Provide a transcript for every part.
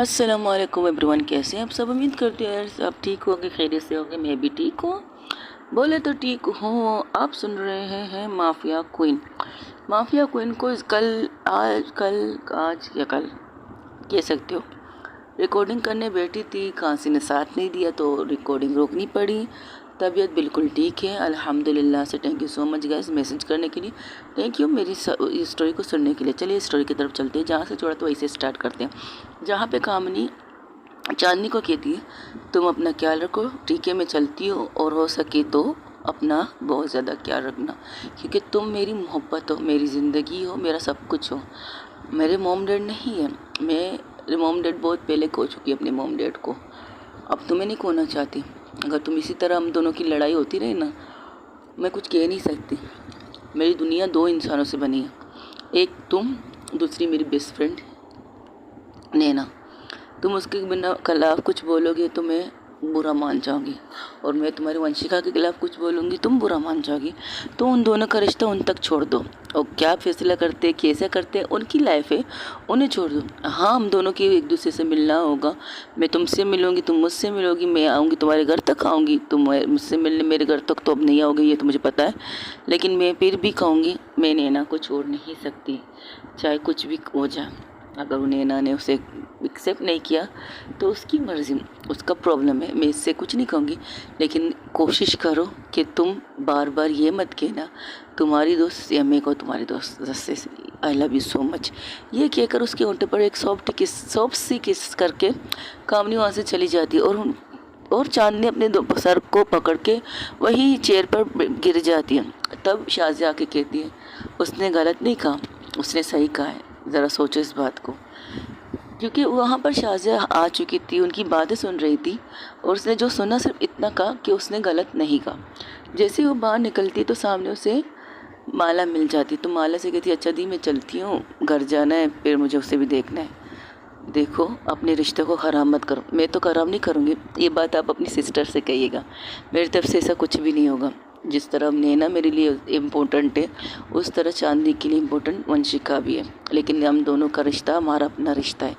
अस्सलाम वालेकुम एवरीवन, कैसे हैं आप सब। उम्मीद करते हैं सब ठीक होंगे, खैरियत से होंगे। मैं भी ठीक हूँ, बोले तो ठीक हूँ। आप सुन रहे हैं माफिया क्वीन। माफिया क्वीन को आज या कल कह सकते हो, रिकॉर्डिंग करने बैठी थी। खांसी ने साथ नहीं दिया तो रिकॉर्डिंग रोकनी पड़ी। तबीयत बिल्कुल ठीक है अल्हम्दुलिल्लाह से। Thank you so much guys message करने के लिए, थैंक यू मेरी स्टोरी को सुनने के लिए। चलिए स्टोरी की तरफ चलते हैं। जहाँ से छोड़ा तो वहीं से स्टार्ट करते हैं। जहाँ पे कामनी चांदनी को कहती है, तुम अपना ख्याल रखो, ठीक है मैं चलती हूँ, और हो सके तो अपना बहुत ज़्यादा ख्याल रखना, क्योंकि तुम मेरी मोहब्बत हो, मेरी ज़िंदगी हो, मेरा सब कुछ हो। मेरे मॉम डैड नहीं है, मैं मॉम डैड बहुत पहले खो चुकी अपने मॉम डैड को। अब तुम्हें नहीं खोना चाहती। अगर तुम इसी तरह हम दोनों की लड़ाई होती रही ना, मैं कुछ कह नहीं सकती। मेरी दुनिया दो इंसानों से बनी है, एक तुम, दूसरी मेरी बेस्ट फ्रेंड नैना। तुम उसके बिना खिलाफ कुछ बोलोगे तो मैं बुरा मान जाऊंगी, और मैं तुम्हारी वंशिका के खिलाफ कुछ बोलूँगी तुम बुरा मान जाओगी। तो उन दोनों का रिश्ता उन तक छोड़ दो, और क्या फैसला करते कैसे करते उनकी लाइफ है, उन्हें छोड़ दो। हाँ, हम दोनों की एक दूसरे से मिलना होगा। मैं तुमसे मिलूँगी, तुम मुझसे मिलोगी, मैं आऊँगी तुम्हारे घर तक आऊँगी, तुम मुझसे मिलने मेरे घर तक तो अब नहीं आओगे, ये तो मुझे पता है। लेकिन मैं फिर भी कहूँगी, मैं नैना को छोड़ नहीं सकती, चाहे कुछ भी हो जाए। अगर नैना ने उसे एक्सेप्ट नहीं किया तो उसकी मर्ज़ी, उसका प्रॉब्लम है, मैं इससे कुछ नहीं कहूँगी। लेकिन कोशिश करो कि तुम बार बार ये मत कहना तुम्हारी दोस्त या मैं को तुम्हारी दोस्त से I love you so much, ये कहकर उसके होंठे पर एक सॉफ्ट सी किस करके कामनी वहाँ से चली जाती है। और चांदनी अपने सर को पकड़ के वही चेयर पर गिर जाती है। तब शाज़िया आके कहती है, उसने गलत नहीं कहा, उसने सही कहा है, ज़रा सोचो इस बात को। क्योंकि वहाँ पर शाज़िया आ चुकी थी, उनकी बातें सुन रही थी, और उसने जो सुना सिर्फ इतना कहा कि उसने गलत नहीं कहा। जैसे वो बाहर निकलती तो सामने उसे माला मिल जाती, तो माला से कहती, अच्छा दी मैं चलती हूँ, घर जाना है, फिर मुझे उसे भी देखना है। देखो अपने रिश्ते को ख़राब मत करो। मैं तो ख़राब नहीं करूँगी, ये बात आप अपनी सिस्टर से कहिएगा, मेरी तरफ से ऐसा कुछ भी नहीं होगा। जिस तरह नैना मेरे लिए इम्पोर्टेंट है, उस तरह चांदनी के लिए इम्पोर्टेंट वंशिका भी है। लेकिन हम दोनों का रिश्ता हमारा अपना रिश्ता है।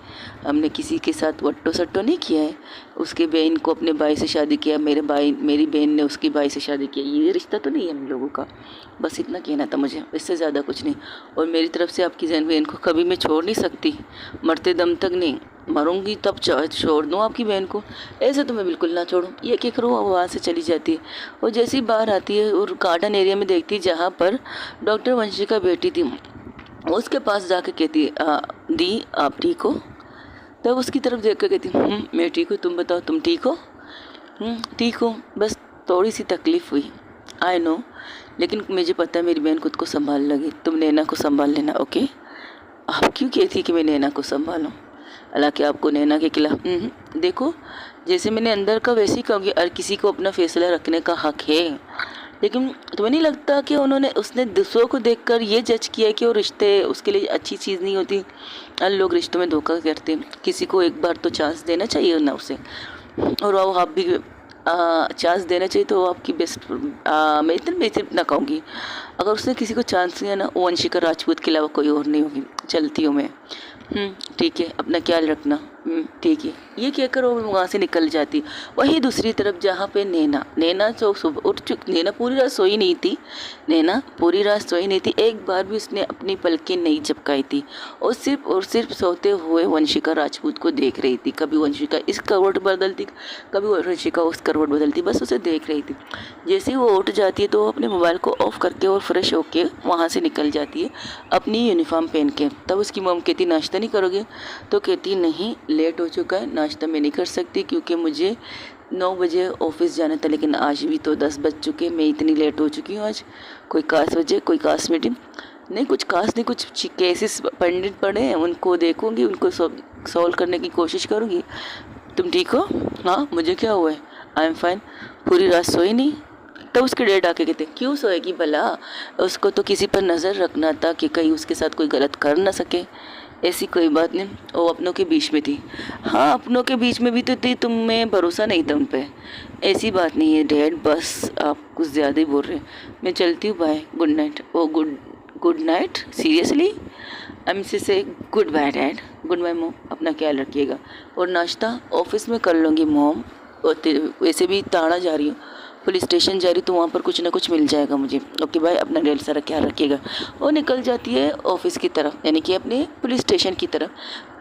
हमने किसी के साथ वट्टो सट्टो नहीं किया है। उसके बहन को अपने भाई से शादी किया, मेरी बहन ने उसकी भाई से शादी किया, ये रिश्ता तो नहीं है हम लोगों का। बस इतना कहना था मुझे, इससे ज़्यादा कुछ नहीं। और मेरी तरफ से आपकी बहन को कभी मैं छोड़ नहीं सकती, मरते दम तक नहीं, मरूंगी तब छोड़ दूँ आपकी बहन को, ऐसे तो मैं बिल्कुल ना छोड़ूँ। ये क्या करूँ, वहाँ से चली जाती है। और जैसे ही बाहर आती है और गार्डन एरिया में देखती है जहाँ पर डॉक्टर वंशिका बैठी थी, उसके पास जाके कहती है, दी आप ठीक हो। तब उसकी तरफ देख कर कहती, मैं ठीक हूँ, तुम बताओ तुम ठीक हो। ठीक हूँ, बस थोड़ी सी तकलीफ़ हुई, आई नो, लेकिन मुझे पता है मेरी बहन खुद को संभाल लगी, तुम नैना को संभाल लेना, ओके। आप क्यों कहती कि मैं नैना को संभालूं, हालांकि आपको नैना के खिलाफ देखो, जैसे मैंने अंदर का वैसे ही कहूँगी, हर किसी को अपना फैसला रखने का हक है। लेकिन तुम्हें नहीं लगता कि उसने दूसरों को देखकर ये जज किया कि वो रिश्ते उसके लिए अच्छी चीज़ नहीं होती। हर लोग रिश्तों में धोखा करते हैं, किसी को एक बार तो चांस देना चाहिए ना उसे, और वो आप भी चांस देना चाहिए। तो आपकी बेस्ट मैं इतना कहूँगी, अगर उसने किसी को चांस दिया ना, वो वंशिका राजपूत के अलावा कोई और नहीं होगी। चलती हूँ मैं, ठीक है, अपना ख्याल रखना, ठीक है, ये कहकर वो वहाँ से निकल जाती। वहीं दूसरी तरफ जहाँ पे नैना जो सुबह उठ चुकी, नैना पूरी रात सोई नहीं थी, एक बार भी उसने अपनी पलकें नहीं झपकाई थी, और सिर्फ सोते हुए वंशिका राजपूत को देख रही थी। कभी वंशिका इस करवट बदलती, कभी वंशिका उस करवट बदलती, बस उसे देख रही थी। जैसे ही वो उठ जाती है तो अपने मोबाइल को ऑफ करके और फ्रेश होके वहाँ से निकल जाती है अपनी यूनिफॉर्म पहन के। तब उसकी मॉम कहती, नाश्ता नहीं करोगे, तो कहती नहीं, लेट हो चुका है, नाश्ता मैं नहीं कर सकती, क्योंकि मुझे 9 बजे ऑफिस जाना था, लेकिन आज भी तो 10 बज चुके, मैं इतनी लेट हो चुकी हूँ। आज कोई खास मीटिंग नहीं, कुछ खास नहीं, कुछ केसेस पंडित पड़े हैं, उनको देखूँगी, उनको सॉल्व करने की कोशिश करूँगी। तुम ठीक हो? हाँ, मुझे क्या हुआ है, आई एम फाइन। पूरी रात सोई नहीं? तब उसके डैड आके कहते, क्यों सोएगी भला, उसको तो किसी पर नज़र रखना था कि कहीं उसके साथ कोई गलत कर ना सके। ऐसी कोई बात नहीं, वो अपनों के बीच में थी। हाँ, अपनों के बीच में भी तो थी, तुम्हें भरोसा नहीं था उन पर। ऐसी बात नहीं है डैड, बस आप कुछ ज़्यादा ही बोल रहे हैं। मैं चलती हूँ, bye, good night. Oh good night, seriously? MC से good bye dad, good bye mom, अपना ख्याल रखिएगा। और नाश्ता ऑफिस में कर लूँगी मॉम, और वैसे भी ताड़ा जा रही हूँ, पुलिस स्टेशन जा रही, तो वहाँ पर कुछ ना कुछ मिल जाएगा मुझे। ओके बाय, अपना ढेर सारा ख्याल रखिएगा। और निकल जाती है ऑफिस की तरफ, यानी कि अपने पुलिस स्टेशन की तरफ।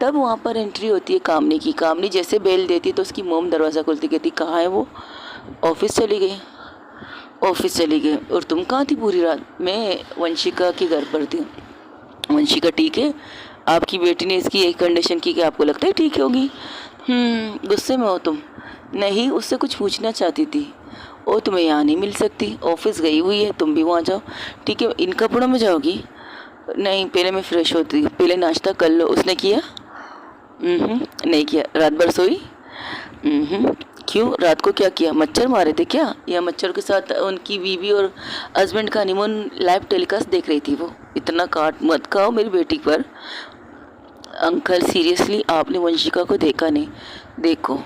तब वहाँ पर एंट्री होती है कामनी की। कामनी जैसे बेल देती है तो उसकी मोम दरवाज़ा खोलती, कहती कहाँ है वो? ऑफिस चली गई। ऑफिस चली गई। और तुम कहाँ थी पूरी रात? मैं वंशिका के घर पर थी। वंशिका ठीक है? आपकी बेटी ने इसकी एक कंडीशन की कि आपको लगता है ठीक होगी? गुस्से में हो तुम? नहीं, उससे कुछ पूछना चाहती थी। ओ, तुम्हें यहाँ नहीं मिल सकती, ऑफिस गई हुई है, तुम भी वहाँ जाओ। ठीक है, इन कपड़ों में जाओगी? नहीं, पहले मैं फ्रेश होती, पहले नाश्ता कर लो। उसने किया? नहीं किया। रात भर सोई? क्यों, रात को क्या किया? मच्छर मारे थे क्या? या मच्छर के साथ उनकी बीवी और हस्बैंड का हनीमून लाइव टेलीकास्ट देख रही थी वो? इतना काट मत खाओ मेरी बेटी पर। अंकल सीरियसली आपने वंशिका को देखा नहीं? देखो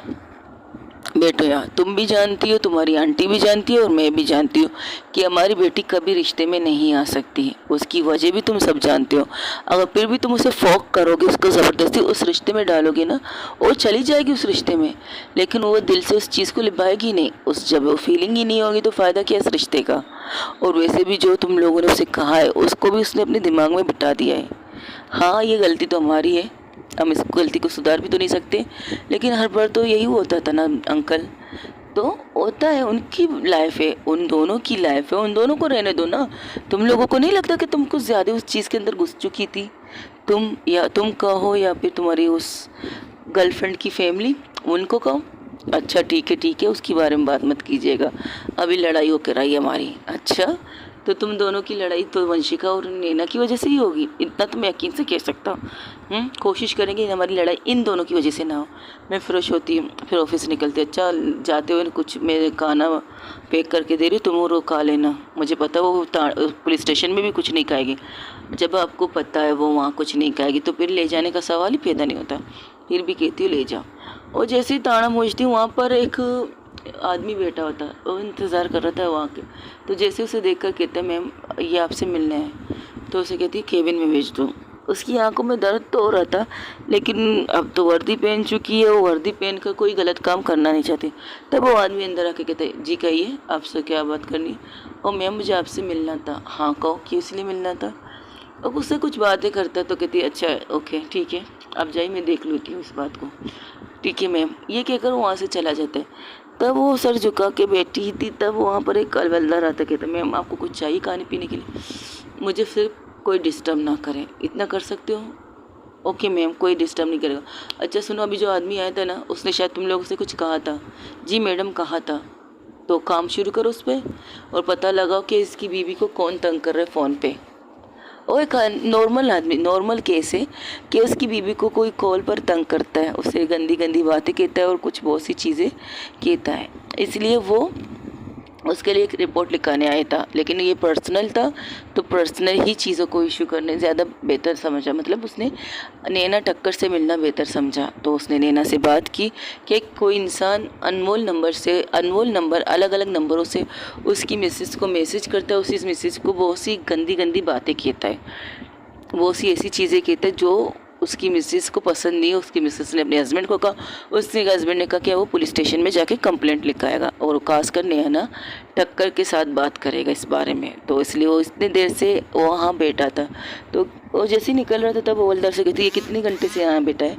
बेटो, यार तुम भी जानती हो, तुम्हारी आंटी भी जानती है, और मैं भी जानती हूँ कि हमारी बेटी कभी रिश्ते में नहीं आ सकती। उसकी वजह भी तुम सब जानते हो। अगर फिर भी तुम उसे फोक करोगे, उसको ज़बरदस्ती उस रिश्ते में डालोगे ना, वो चली जाएगी उस रिश्ते में, लेकिन वो दिल से उस चीज़ को निभाएगी नहीं। उस जब वो फीलिंग ही नहीं होगी तो फ़ायदा क्या इस रिश्ते का? और वैसे भी जो तुम लोगों ने उसे कहा है, उसको भी उसने अपने दिमाग में बिठा दिया है। हाँ, ये गलती तो हमारी है, हम इस गलती को सुधार भी तो नहीं सकते, लेकिन हर बार तो यही होता था ना अंकल। तो होता है, उनकी लाइफ है, उन दोनों की लाइफ है, उन दोनों को रहने दो ना। तुम लोगों को नहीं लगता कि तुम कुछ ज़्यादा उस चीज़ के अंदर घुस चुकी थी? तुम, या तुम कहो या फिर तुम्हारी उस गर्लफ्रेंड की फैमिली, उनको कहो। अच्छा ठीक है, उसके बारे में बात मत कीजिएगा, अभी लड़ाई होकर आई हमारी। अच्छा, तो तुम दोनों की लड़ाई तो वंशिका और नैना की वजह से ही होगी, इतना तो मैं यकीन से कह सकता हूँ। कोशिश करेंगे हमारी लड़ाई इन दोनों की वजह से ना हो। मैं फ्रेश होती हूँ, फिर ऑफिस निकलती। अच्छा, जाते हुए कुछ मेरे खाना पैक करके दे रही, तुम वो खा लेना। मुझे पता है वो पुलिस स्टेशन में भी कुछ नहीं खाएगी। जब आपको पता है वो वहाँ कुछ नहीं खाएगी तो फिर ले जाने का सवाल ही पैदा नहीं होता। फिर भी कहती हूँ ले जाओ। और जैसे ही ताड़ा पहुँचती हूँ, वहाँ पर एक आदमी बैठा होता, वो इंतज़ार कर रहा था वहाँ के। तो जैसे उसे देखकर कहता है मैम ये आपसे मिलना है। तो उसे कहती है केबिन में भेज दो। उसकी आंखों में दर्द तो हो रहा था, लेकिन अब तो वर्दी पहन चुकी है, वो वर्दी पहन कर कोई गलत काम करना नहीं चाहती। तब वो आदमी अंदर आके कहता है जी कहिए, आपसे क्या बात करनी है? और मैम मुझे आपसे मिलना था। हाँ कहो, क्यों इसलिए मिलना था? और उससे कुछ बातें करता है तो कहती है अच्छा ओके ठीक है, आप जाइए, मैं देख लेती हूँ इस बात को। ठीक है मैम, ये कहकर वहाँ से चला जाता है। तब वो सर झुका के बैठी थी, तब वहाँ पर एक हवलदार आता, कहता मैम आपको कुछ चाहिए खाने पीने के लिए? मुझे सिर्फ कोई डिस्टर्ब ना करे, इतना कर सकते हो? ओके मैम, कोई डिस्टर्ब नहीं करेगा। अच्छा सुनो, अभी जो आदमी आया था ना, उसने शायद तुम लोगों से कुछ कहा था। जी मैडम कहा था। तो काम शुरू करो उस पर, और पता लगाओ कि इसकी बीवी को कौन तंग कर रहा है फ़ोन पे। और एक नॉर्मल आदमी, नॉर्मल केस है कि उसकी बीवी को कोई कॉल पर तंग करता है, उसे गंदी गंदी बातें कहता है और कुछ बहुत सी चीज़ें कहता है, इसलिए वो उसके लिए एक रिपोर्ट लिखाने आया था। लेकिन ये पर्सनल था, तो पर्सनल ही चीज़ों को इशू करने ज़्यादा बेहतर समझा। मतलब उसने नैना टक्कर से मिलना बेहतर समझा। तो उसने नैना से बात की कि कोई इंसान अनमोल नंबर अलग अलग नंबरों से उसकी मिसेस को मैसेज करता है, उसी मिसेस को बहुत सी गंदी गंदी बातें कहता है, बहुत सी ऐसी चीज़ें कहता है जो उसकी मिसेस को पसंद नहीं है। उसकी मिसेस ने अपने हस्बैंड को कहा, उसके हस्बैंड ने कहा कि वो पुलिस स्टेशन में जाके कंप्लेंट लिखाएगा, और खासकर नैना टक्कर के साथ बात करेगा इस बारे में। तो इसलिए वो इतनी देर से वहाँ बैठा था। तो वो जैसे ही निकल रहा था तब हवलदार से कहती है कितने घंटे से यहाँ बैठा है?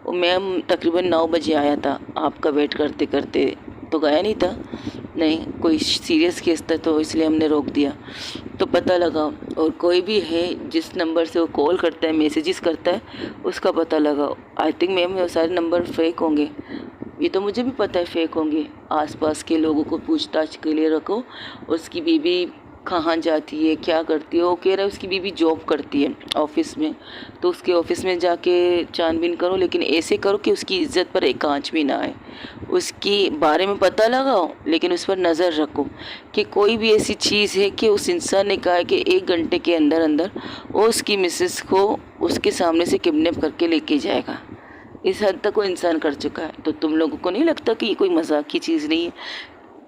वो मैम तकरीबन 9 बजे आया था, आपका वेट करते करते तो गया नहीं था। नहीं, कोई सीरियस केस था तो इसलिए हमने रोक दिया। तो पता लगा, और कोई भी है जिस नंबर से वो कॉल करता है, मैसेजेस करता है, उसका पता लगा। आई थिंक मैम वो सारे नंबर फेक होंगे, ये तो मुझे भी पता है फेक होंगे। आसपास के लोगों को पूछताछ के लिए रखो। उसकी बीवी कहाँ जाती है, क्या करती है? वो कह रहा है उसकी बीवी जॉब करती है ऑफिस में, तो उसके ऑफिस में जाके छानबीन करो, लेकिन ऐसे करो कि उसकी इज्जत पर एक आंच भी ना आए। उसके बारे में पता लगाओ, लेकिन उस पर नज़र रखो कि कोई भी ऐसी चीज़ है कि उस इंसान ने कहा है कि 1 घंटे के अंदर अंदर वो उसकी मिसेस को उसके सामने से किडनैप करके लेके जाएगा। इस हद तक वो इंसान कर चुका है। तो तुम लोगों को नहीं लगता कि ये कोई मजाक की चीज़ नहीं है?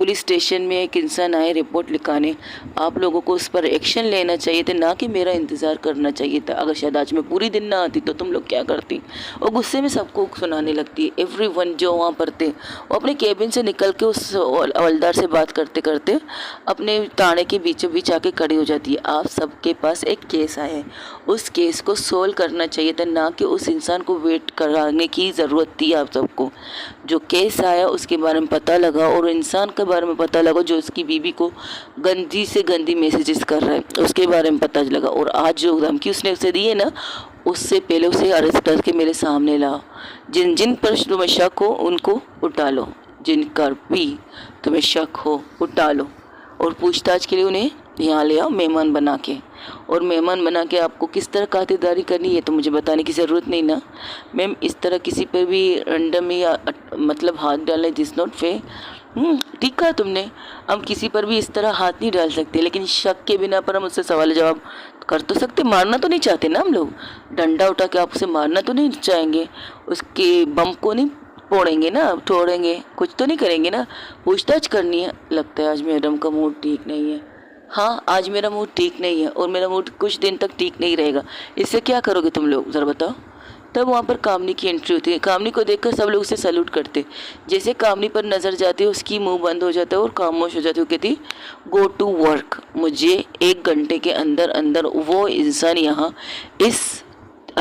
पुलिस स्टेशन में एक इंसान आए रिपोर्ट लिखाने, आप लोगों को उस पर एक्शन लेना चाहिए था, ना कि मेरा इंतज़ार करना चाहिए था। अगर शायद आज मैं पूरी दिन ना आती तो तुम लोग क्या करती। और गुस्से में सबको सुनाने लगती है। एवरीवन जो वहाँ पर थे वो अपने केबिन से निकल के उस हवलदार से बात करते करते अपने ताने के बीचों बीच आके खड़ी हो जाती है। आप सबके पास एक केस आया है, उस केस को सोल्व करना चाहिए था, ना कि उस इंसान को वेट कराने की ज़रूरत थी। आप सबको जो केस आया उसके बारे में पता लगा और इंसान के बारे में पता लगा जो उसकी बीवी को गंदी से गंदी मैसेजेस कर रहा है, उसके बारे में पता लगा। और आज जो धमकी उसने उसे दी है ना, उससे पहले उसे अरेस्ट करके मेरे सामने लाओ। जिन जिन पर तुम्हें शक हो उनको उठा लो, जिनका भी तुम्हें शक हो उठा लो, और पूछताछ के लिए उन्हें यहाँ ले आओ मेहमान बना के। और मेहमान बना के आपको किस तरह खातिरदारी करनी है तो मुझे बताने की ज़रूरत नहीं ना मैम। इस तरह किसी पर भी रैंडम या मतलब हाथ डालना दिस नॉट फेयर। ठीक कहा तुमने, हम किसी पर भी इस तरह हाथ नहीं डाल सकते, लेकिन शक के बिना पर हम उससे सवाल जवाब कर तो सकते। मारना तो नहीं चाहते ना हम लोग, डंडा उठा के आप उसे मारना तो नहीं चाहेंगे, उसके बम को नहीं फोड़ेंगे ना, तोड़ेंगे, कुछ तो नहीं करेंगे ना। पूछताछ करनी है। लगता है आज मैडम का मूड ठीक नहीं है। हाँ, आज मेरा मूड ठीक नहीं है और मेरा मूड कुछ दिन तक ठीक नहीं रहेगा। इससे क्या करोगे तुम लोग ज़रा बताओ। तब वहाँ पर कामनी की एंट्री होती है। कामनी को देखकर सब लोग उसे सैल्यूट करते। जैसे कामनी पर नज़र जाती है उसकी मुंह बंद हो जाता है और खामोश हो जाती है। वो कहती गो टू वर्क, मुझे 1 घंटे के अंदर अंदर वो इंसान यहाँ इस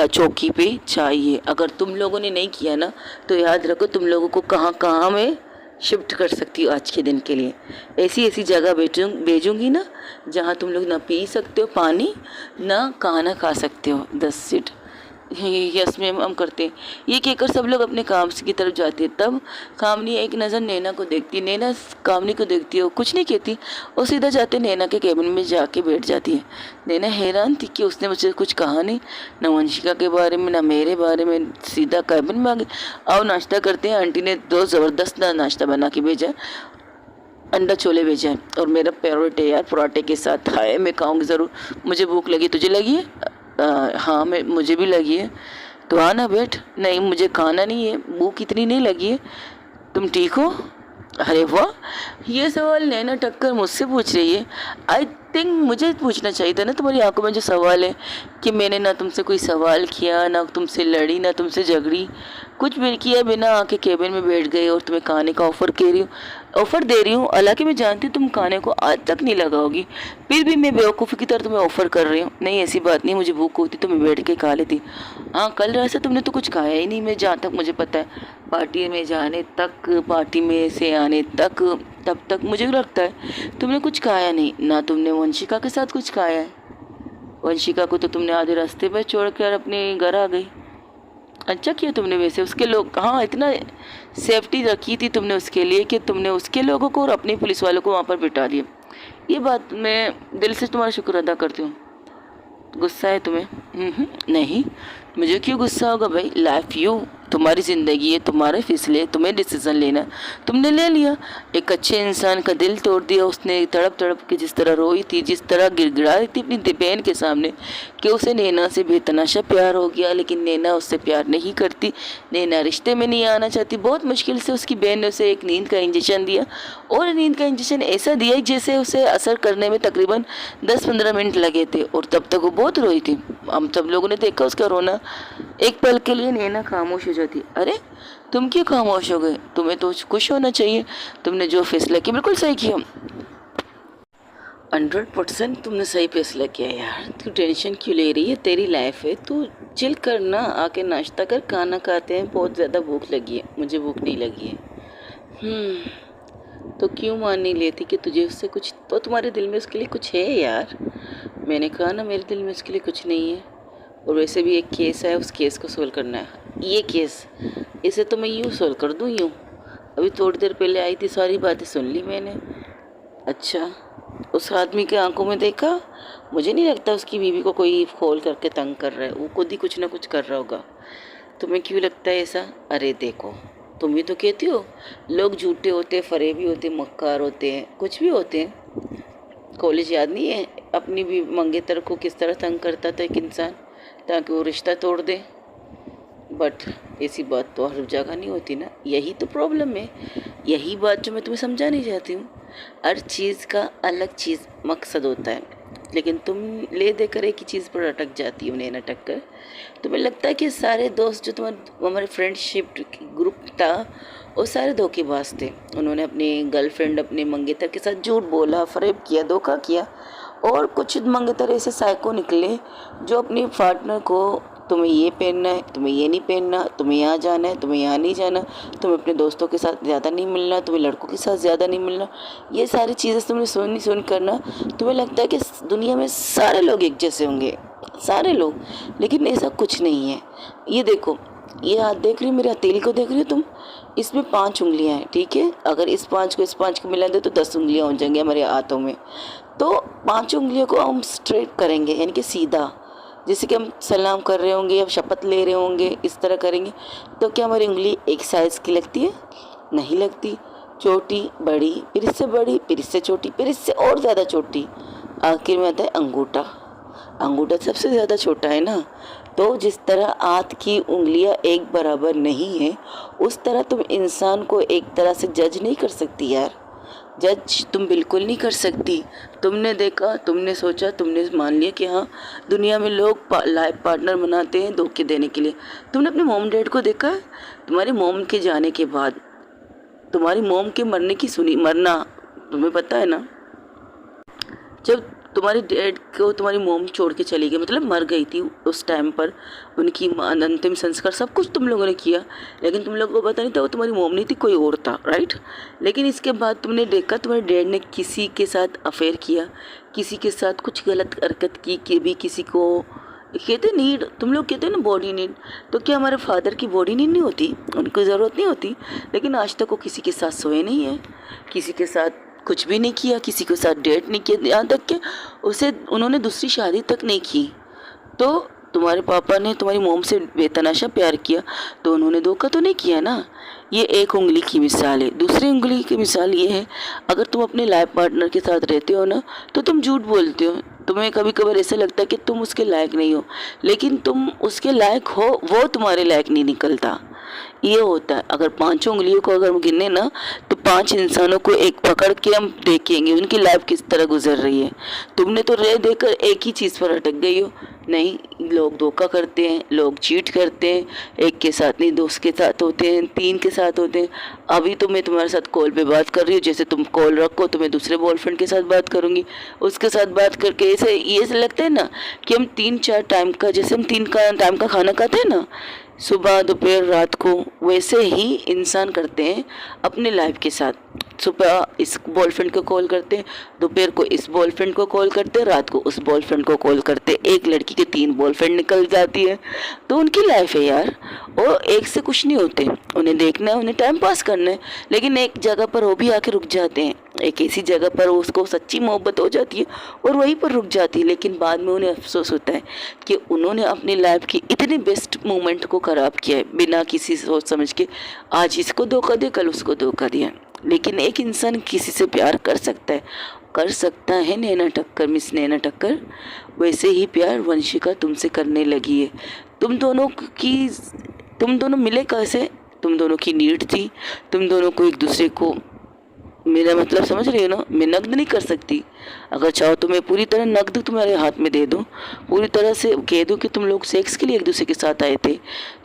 चौकी पे चाहिए। अगर तुम लोगों ने नहीं किया ना तो याद रखो तुम लोगों को कहाँ कहाँ मैं शिफ्ट कर सकती हूँ आज के दिन के लिए। ऐसी ऐसी जगह भेजूंगी ना जहाँ तुम लोग ना पी सकते हो पानी, ना खाना खा सकते हो। 10 सीट यस मैम हम करते हैं। ये कहकर सब लोग अपने काम की तरफ जाते हैं। तब कामनी एक नज़र नैना को देखती है। नैना कामनी को देखती है, वो कुछ नहीं कहती और सीधा जाते नैना के केबिन में जाके बैठ जाती है। नैना हैरान थी कि उसने मुझे कुछ कहा नहीं, ना वंशिका के बारे में ना मेरे बारे में। सीधा केबिन में आ गई। आओ नाश्ता करते हैं। आंटी ने 2 ज़बरदस्त नाश्ता बना के भेजा, अंडा छोले भेजा है और मेरा फेवरेट है यार पराठे के साथ। हाय मैं खाऊंगी ज़रूर, मुझे भूख लगी। तुझे लगी है? हाँ मुझे भी लगी है। तो आना बैठ। नहीं मुझे खाना नहीं है, भूख इतनी नहीं लगी है। तुम ठीक हो? अरे वाह, ये सवाल नैना टक्कर मुझसे पूछ रही है। आई थिंक मुझे पूछना चाहिए था ना। तुम्हारी आंखों में जो सवाल है कि मैंने ना तुमसे कोई सवाल किया, ना तुमसे लड़ी, ना तुमसे झगड़ी, कुछ भी किया बिना आके केबिन में बैठ गई और तुम्हें खाने का ऑफ़र दे रही हूँ। हालांकि मैं जानती हूँ तुम खाने को आज तक नहीं लगाओगी, फिर भी मैं बेवकूफ़ी की तरह तुम्हें ऑफ़र कर रही हूँ। नहीं ऐसी बात नहीं, मुझे भूख होती तो मैं बैठ के खा लेती। हाँ कल वैसे तुमने तो कुछ खाया ही नहीं, मैं जहाँ तक मुझे पता है। पार्टी में जाने तक, पार्टी में से आने तक, तब तक मुझे लगता है तुमने कुछ खाया नहीं। ना तुमने वंशिका के साथ कुछ खाया है। वंशिका को तो तुमने आधे रास्ते पर छोड़कर अपने घर आ गई। अच्छा किया तुमने वैसे, उसके लोग, हाँ इतना सेफ्टी रखी थी तुमने उसके लिए कि तुमने उसके लोगों को और अपने पुलिस वालों को वहाँ पर बिठा दिया। ये बात मैं दिल से तुम्हारा शुक्र अदा करती हूँ। गुस्सा है तुम्हें? नहीं, मुझे क्यों गुस्सा होगा भाई। लाइफ यू, तुम्हारी ज़िंदगी है, तुम्हारे फैसले, तुम्हें डिसीज़न लेना, तुमने ले लिया। एक अच्छे इंसान का दिल तोड़ दिया उसने। तड़प तड़प के जिस तरह रोई थी, जिस तरह गिड़गिड़ा रही थी अपनी बहन के सामने कि उसे नैना से बेतनाशा प्यार हो गया, लेकिन नैना उससे प्यार नहीं करती। नैना रिश्ते में नहीं आना चाहती। बहुत मुश्किल से उसकी बहन ने उसे एक नींद का इंजेक्शन दिया, और नींद का इंजेक्शन ऐसा दिया जैसे उसे असर करने में तकरीबन 10-15 मिनट लगे थे, और तब तक वो बहुत रोई थी। हम सब लोगों ने देखा उसका रोना। एक पल के लिए नैना खामोश हो जाती। अरे तुम क्यों खामोश हो गए? तुम्हें तो खुश होना चाहिए, तुमने जो फैसला किया बिल्कुल सही किया। 100% तुमने सही फैसला किया यार। तू टेंशन क्यों ले रही है? तेरी लाइफ है, तू चिल करना, आके नाश्ता कर, खाना खाते हैं। बहुत ज़्यादा भूख लगी है। मुझे भूख नहीं लगी है। तो क्यों मान नहीं लेती कि तुझे उससे कुछ, तो तुम्हारे दिल में उसके लिए कुछ है यार। मैंने कहा ना मेरे दिल में उसके लिए कुछ नहीं है। और वैसे भी एक केस है, उस केस को सोल्व करना है। ये केस, इसे तो मैं यूँ सोल्व कर दूँ यूँ। अभी थोड़ी देर पहले आई थी, सारी बातें सुन ली मैंने। अच्छा, उस आदमी के आंखों में देखा? मुझे नहीं लगता उसकी बीवी को कोई खोल करके तंग कर रहा है। वो खुद ही कुछ ना कुछ कर रहा होगा। तुम्हें क्यों लगता है ऐसा? अरे देखो, तुम भी तो कहती हो लोग झूठे होते, फरेबी होते, मक्कार होते हैं, कुछ भी होते हैं। कॉलेज याद नहीं है अपनी भी मंगेतर को किस तरह तंग करता था एक इंसान ताकि वो रिश्ता तोड़ दे। बट ऐसी बात तो हर जगह नहीं होती ना, यही तो प्रॉब्लम है। यही बात जो मैं तुम्हें समझानी चाहती हूँ। हर चीज़ का अलग चीज़ मकसद होता है, लेकिन तुम ले देकर एक ही चीज़ पर अटक जाती हो, उन्हें अटक कर। तुम्हें लगता है कि सारे दोस्त जो हमारे फ्रेंडशिप ग्रुप था वो सारे धोखेबाज थे। उन्होंने अपनी गर्लफ्रेंड अपने मंगेतर के साथ झूठ बोला, फरेब किया, धोखा किया। और कुछ मंगेतर ऐसे साइको निकले जो अपनी पार्टनर को तुम्हें ये पहनना है, तुम्हें ये नहीं पहनना, तुम्हें यहाँ जाना है, तुम्हें यहाँ नहीं जाना, तुम्हें अपने दोस्तों के साथ ज़्यादा नहीं मिलना, तुम्हें लड़कों के साथ ज़्यादा नहीं मिलना, ये सारी चीज़ें तुमने सुन करना तुम्हें लगता है कि दुनिया में सारे लोग एक जैसे होंगे, सारे लोग। लेकिन ऐसा कुछ नहीं है। ये देखो, ये हाथ देख रही हो, मेरे हथेली को देख रही हो तुम, इसमें 5 उंगलियां हैं, ठीक है। अगर इस 5 को मिला दे तो 10 उंगलियां हो जाएंगी हमारे हाथों में। तो 5 उंगलियों को हम स्ट्रेट करेंगे, यानी कि सीधा, जैसे कि हम सलाम कर रहे होंगे या शपथ ले रहे होंगे, इस तरह करेंगे। तो क्या हमारी उंगली एक साइज़ की लगती है? नहीं लगती। छोटी, बड़ी, फिर इससे बड़ी, फिर इससे छोटी, फिर इससे और ज़्यादा छोटी, आखिर में आता है अंगूठा। अंगूठा सबसे ज़्यादा छोटा है ना। तो जिस तरह हाथ की उंगलियां एक बराबर नहीं है, उस तरह तुम इंसान को एक तरह से जज नहीं कर सकती यार। जज तुम बिल्कुल नहीं कर सकती। तुमने देखा, तुमने सोचा, तुमने मान लिया कि हाँ दुनिया में लोग लाइफ पार्टनर बनाते हैं धोखे देने के लिए। तुमने अपने मॉम डैड को देखा है? तुम्हारी मॉम के जाने के बाद, तुम्हारी मॉम के मरना तुम्हें पता है ना। जब तुम्हारी डैड को तुम्हारी मॉम छोड़ के चली गई, मतलब मर गई थी उस टाइम पर, उनकी अंतिम संस्कार सब कुछ तुम लोगों ने किया, लेकिन तुम लोगों को पता नहीं था वो तुम्हारी मॉम नहीं थी, कोई और था, राइट। लेकिन इसके बाद तुमने देखा तुम्हारे डैड ने किसी के साथ अफेयर किया, किसी के साथ कुछ गलत हरकत की, कि भी किसी को कहते नीड, तुम लोग कहते हो ना बॉडी नीड। तो क्या हमारे फादर की बॉडी नीड नहीं होती? उनको ज़रूरत नहीं होती? लेकिन आज तक वो किसी के साथ सोए नहीं है, किसी के साथ कुछ भी नहीं किया, किसी के साथ डेट नहीं किया, यहाँ तक कि उन्होंने दूसरी शादी तक नहीं की। तो तुम्हारे पापा ने तुम्हारी मोम से बेतनाशा प्यार किया, तो उन्होंने धोखा तो नहीं किया ना। ये एक उंगली की मिसाल है। दूसरी उंगली की मिसाल ये है, अगर तुम अपने लाइफ पार्टनर के साथ रहते हो ना, तो तुम झूठ बोलते हो। तुम्हें कभी कभार ऐसा लगता है कि तुम उसके लायक नहीं हो, लेकिन तुम उसके लायक हो, वो तुम्हारे लायक नहीं निकलता। ये होता है। अगर 5 उंगलियों को अगर हम गिने ना, तो 5 इंसानों को एक पकड़ के हम देखेंगे उनकी लाइफ किस तरह गुजर रही है। तुमने तो रह देकर एक ही चीज़ पर अटक गई हो। नहीं, लोग धोखा करते हैं, लोग चीट करते हैं, एक के साथ नहीं 2 के साथ होते हैं, 3 के साथ होते हैं। अभी तो मैं तुम्हारे साथ कॉल पे बात कर रही हूँ, जैसे तुम कॉल रखो तो मैं दूसरे बॉयफ्रेंड के साथ बात करूँगी, उसके साथ बात करके ऐसे ये लगता है ना कि हम 3-4 टाइम का, जैसे हम 3 टाइम का खाना खाते हैं ना, सुबह दोपहर रात को, वैसे ही इंसान करते हैं अपने लाइफ के साथ। सुबह इस बॉयफ्रेंड को कॉल करते, दोपहर को इस बॉयफ्रेंड को कॉल करते, रात को उस बॉयफ्रेंड को कॉल करते। एक लड़की के 3 बॉयफ्रेंड निकल जाती है, तो उनकी लाइफ है यार। और एक से कुछ नहीं होते, उन्हें देखना है, उन्हें टाइम पास करना है। लेकिन एक जगह पर वो भी आके रुक जाते हैं, एक ऐसी जगह पर उसको सच्ची मोहब्बत हो जाती है और वहीं पर रुक जाती है। लेकिन बाद में उन्हें अफसोस होता है कि उन्होंने अपनी लाइफ की इतनी बेस्ट मोमेंट को ख़राब किया है बिना किसी सोच समझ के। आज इसको धोखा दे, कल उसको धोखा दिया। लेकिन एक इंसान किसी से प्यार कर सकता है नैना टक्कर, मिस नैना टक्कर। वैसे ही प्यार वंशिका तुमसे करने लगी है। तुम दोनों मिले कैसे? तुम दोनों की नीड थी, तुम दोनों को एक दूसरे को, मेरा मतलब समझ रही हो ना, मैं नग्न नहीं कर सकती। अगर चाहो तो मैं पूरी तरह नग्न तुम्हारे हाथ में दे दूँ, पूरी तरह से कह दूँ कि तुम लोग सेक्स के लिए एक दूसरे के साथ आए थे।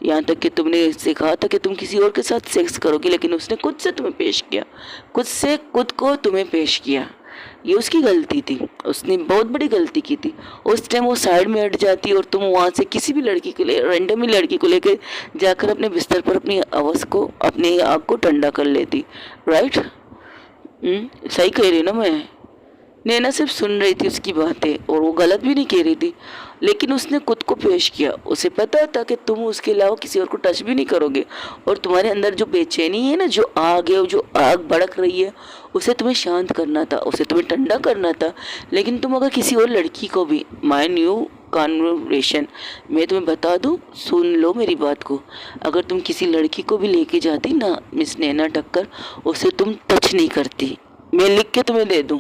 यहाँ तक कि तुमने इससे कहा था कि तुम किसी और के साथ सेक्स करोगे, लेकिन उसने खुद से तुम्हें पेश किया, खुद को तुम्हें पेश किया। ये उसकी गलती थी, उसने बहुत बड़ी गलती की थी। उस टाइम वो साइड में हट जाती और तुम वहाँ से किसी भी लड़की को रैंडमली लड़की को लेकर जाकर अपने बिस्तर पर अपनी आवाज़ को, अपनी आग को ठंडा कर लेती, राइट। सही कह रही ना मैं? नैना सिर्फ सुन रही थी उसकी बातें, और वो गलत भी नहीं कह रही थी। लेकिन उसने खुद को पेश किया। उसे पता था कि तुम उसके अलावा किसी और को टच भी नहीं करोगे, और तुम्हारे अंदर जो बेचैनी है ना, जो आग है, जो आग भड़क रही है, उसे तुम्हें शांत करना था, उसे तुम्हें ठंडा करना था। लेकिन तुम अगर किसी और लड़की को भी, माइंड यू कॉन्वर्सेशन, मैं तुम्हें बता दूं, सुन लो मेरी बात को, अगर तुम किसी लड़की को भी लेके जाती ना मिस नैना टक्कर, उसे तुम टच नहीं करती। मैं लिख के तुम्हें दे दूं,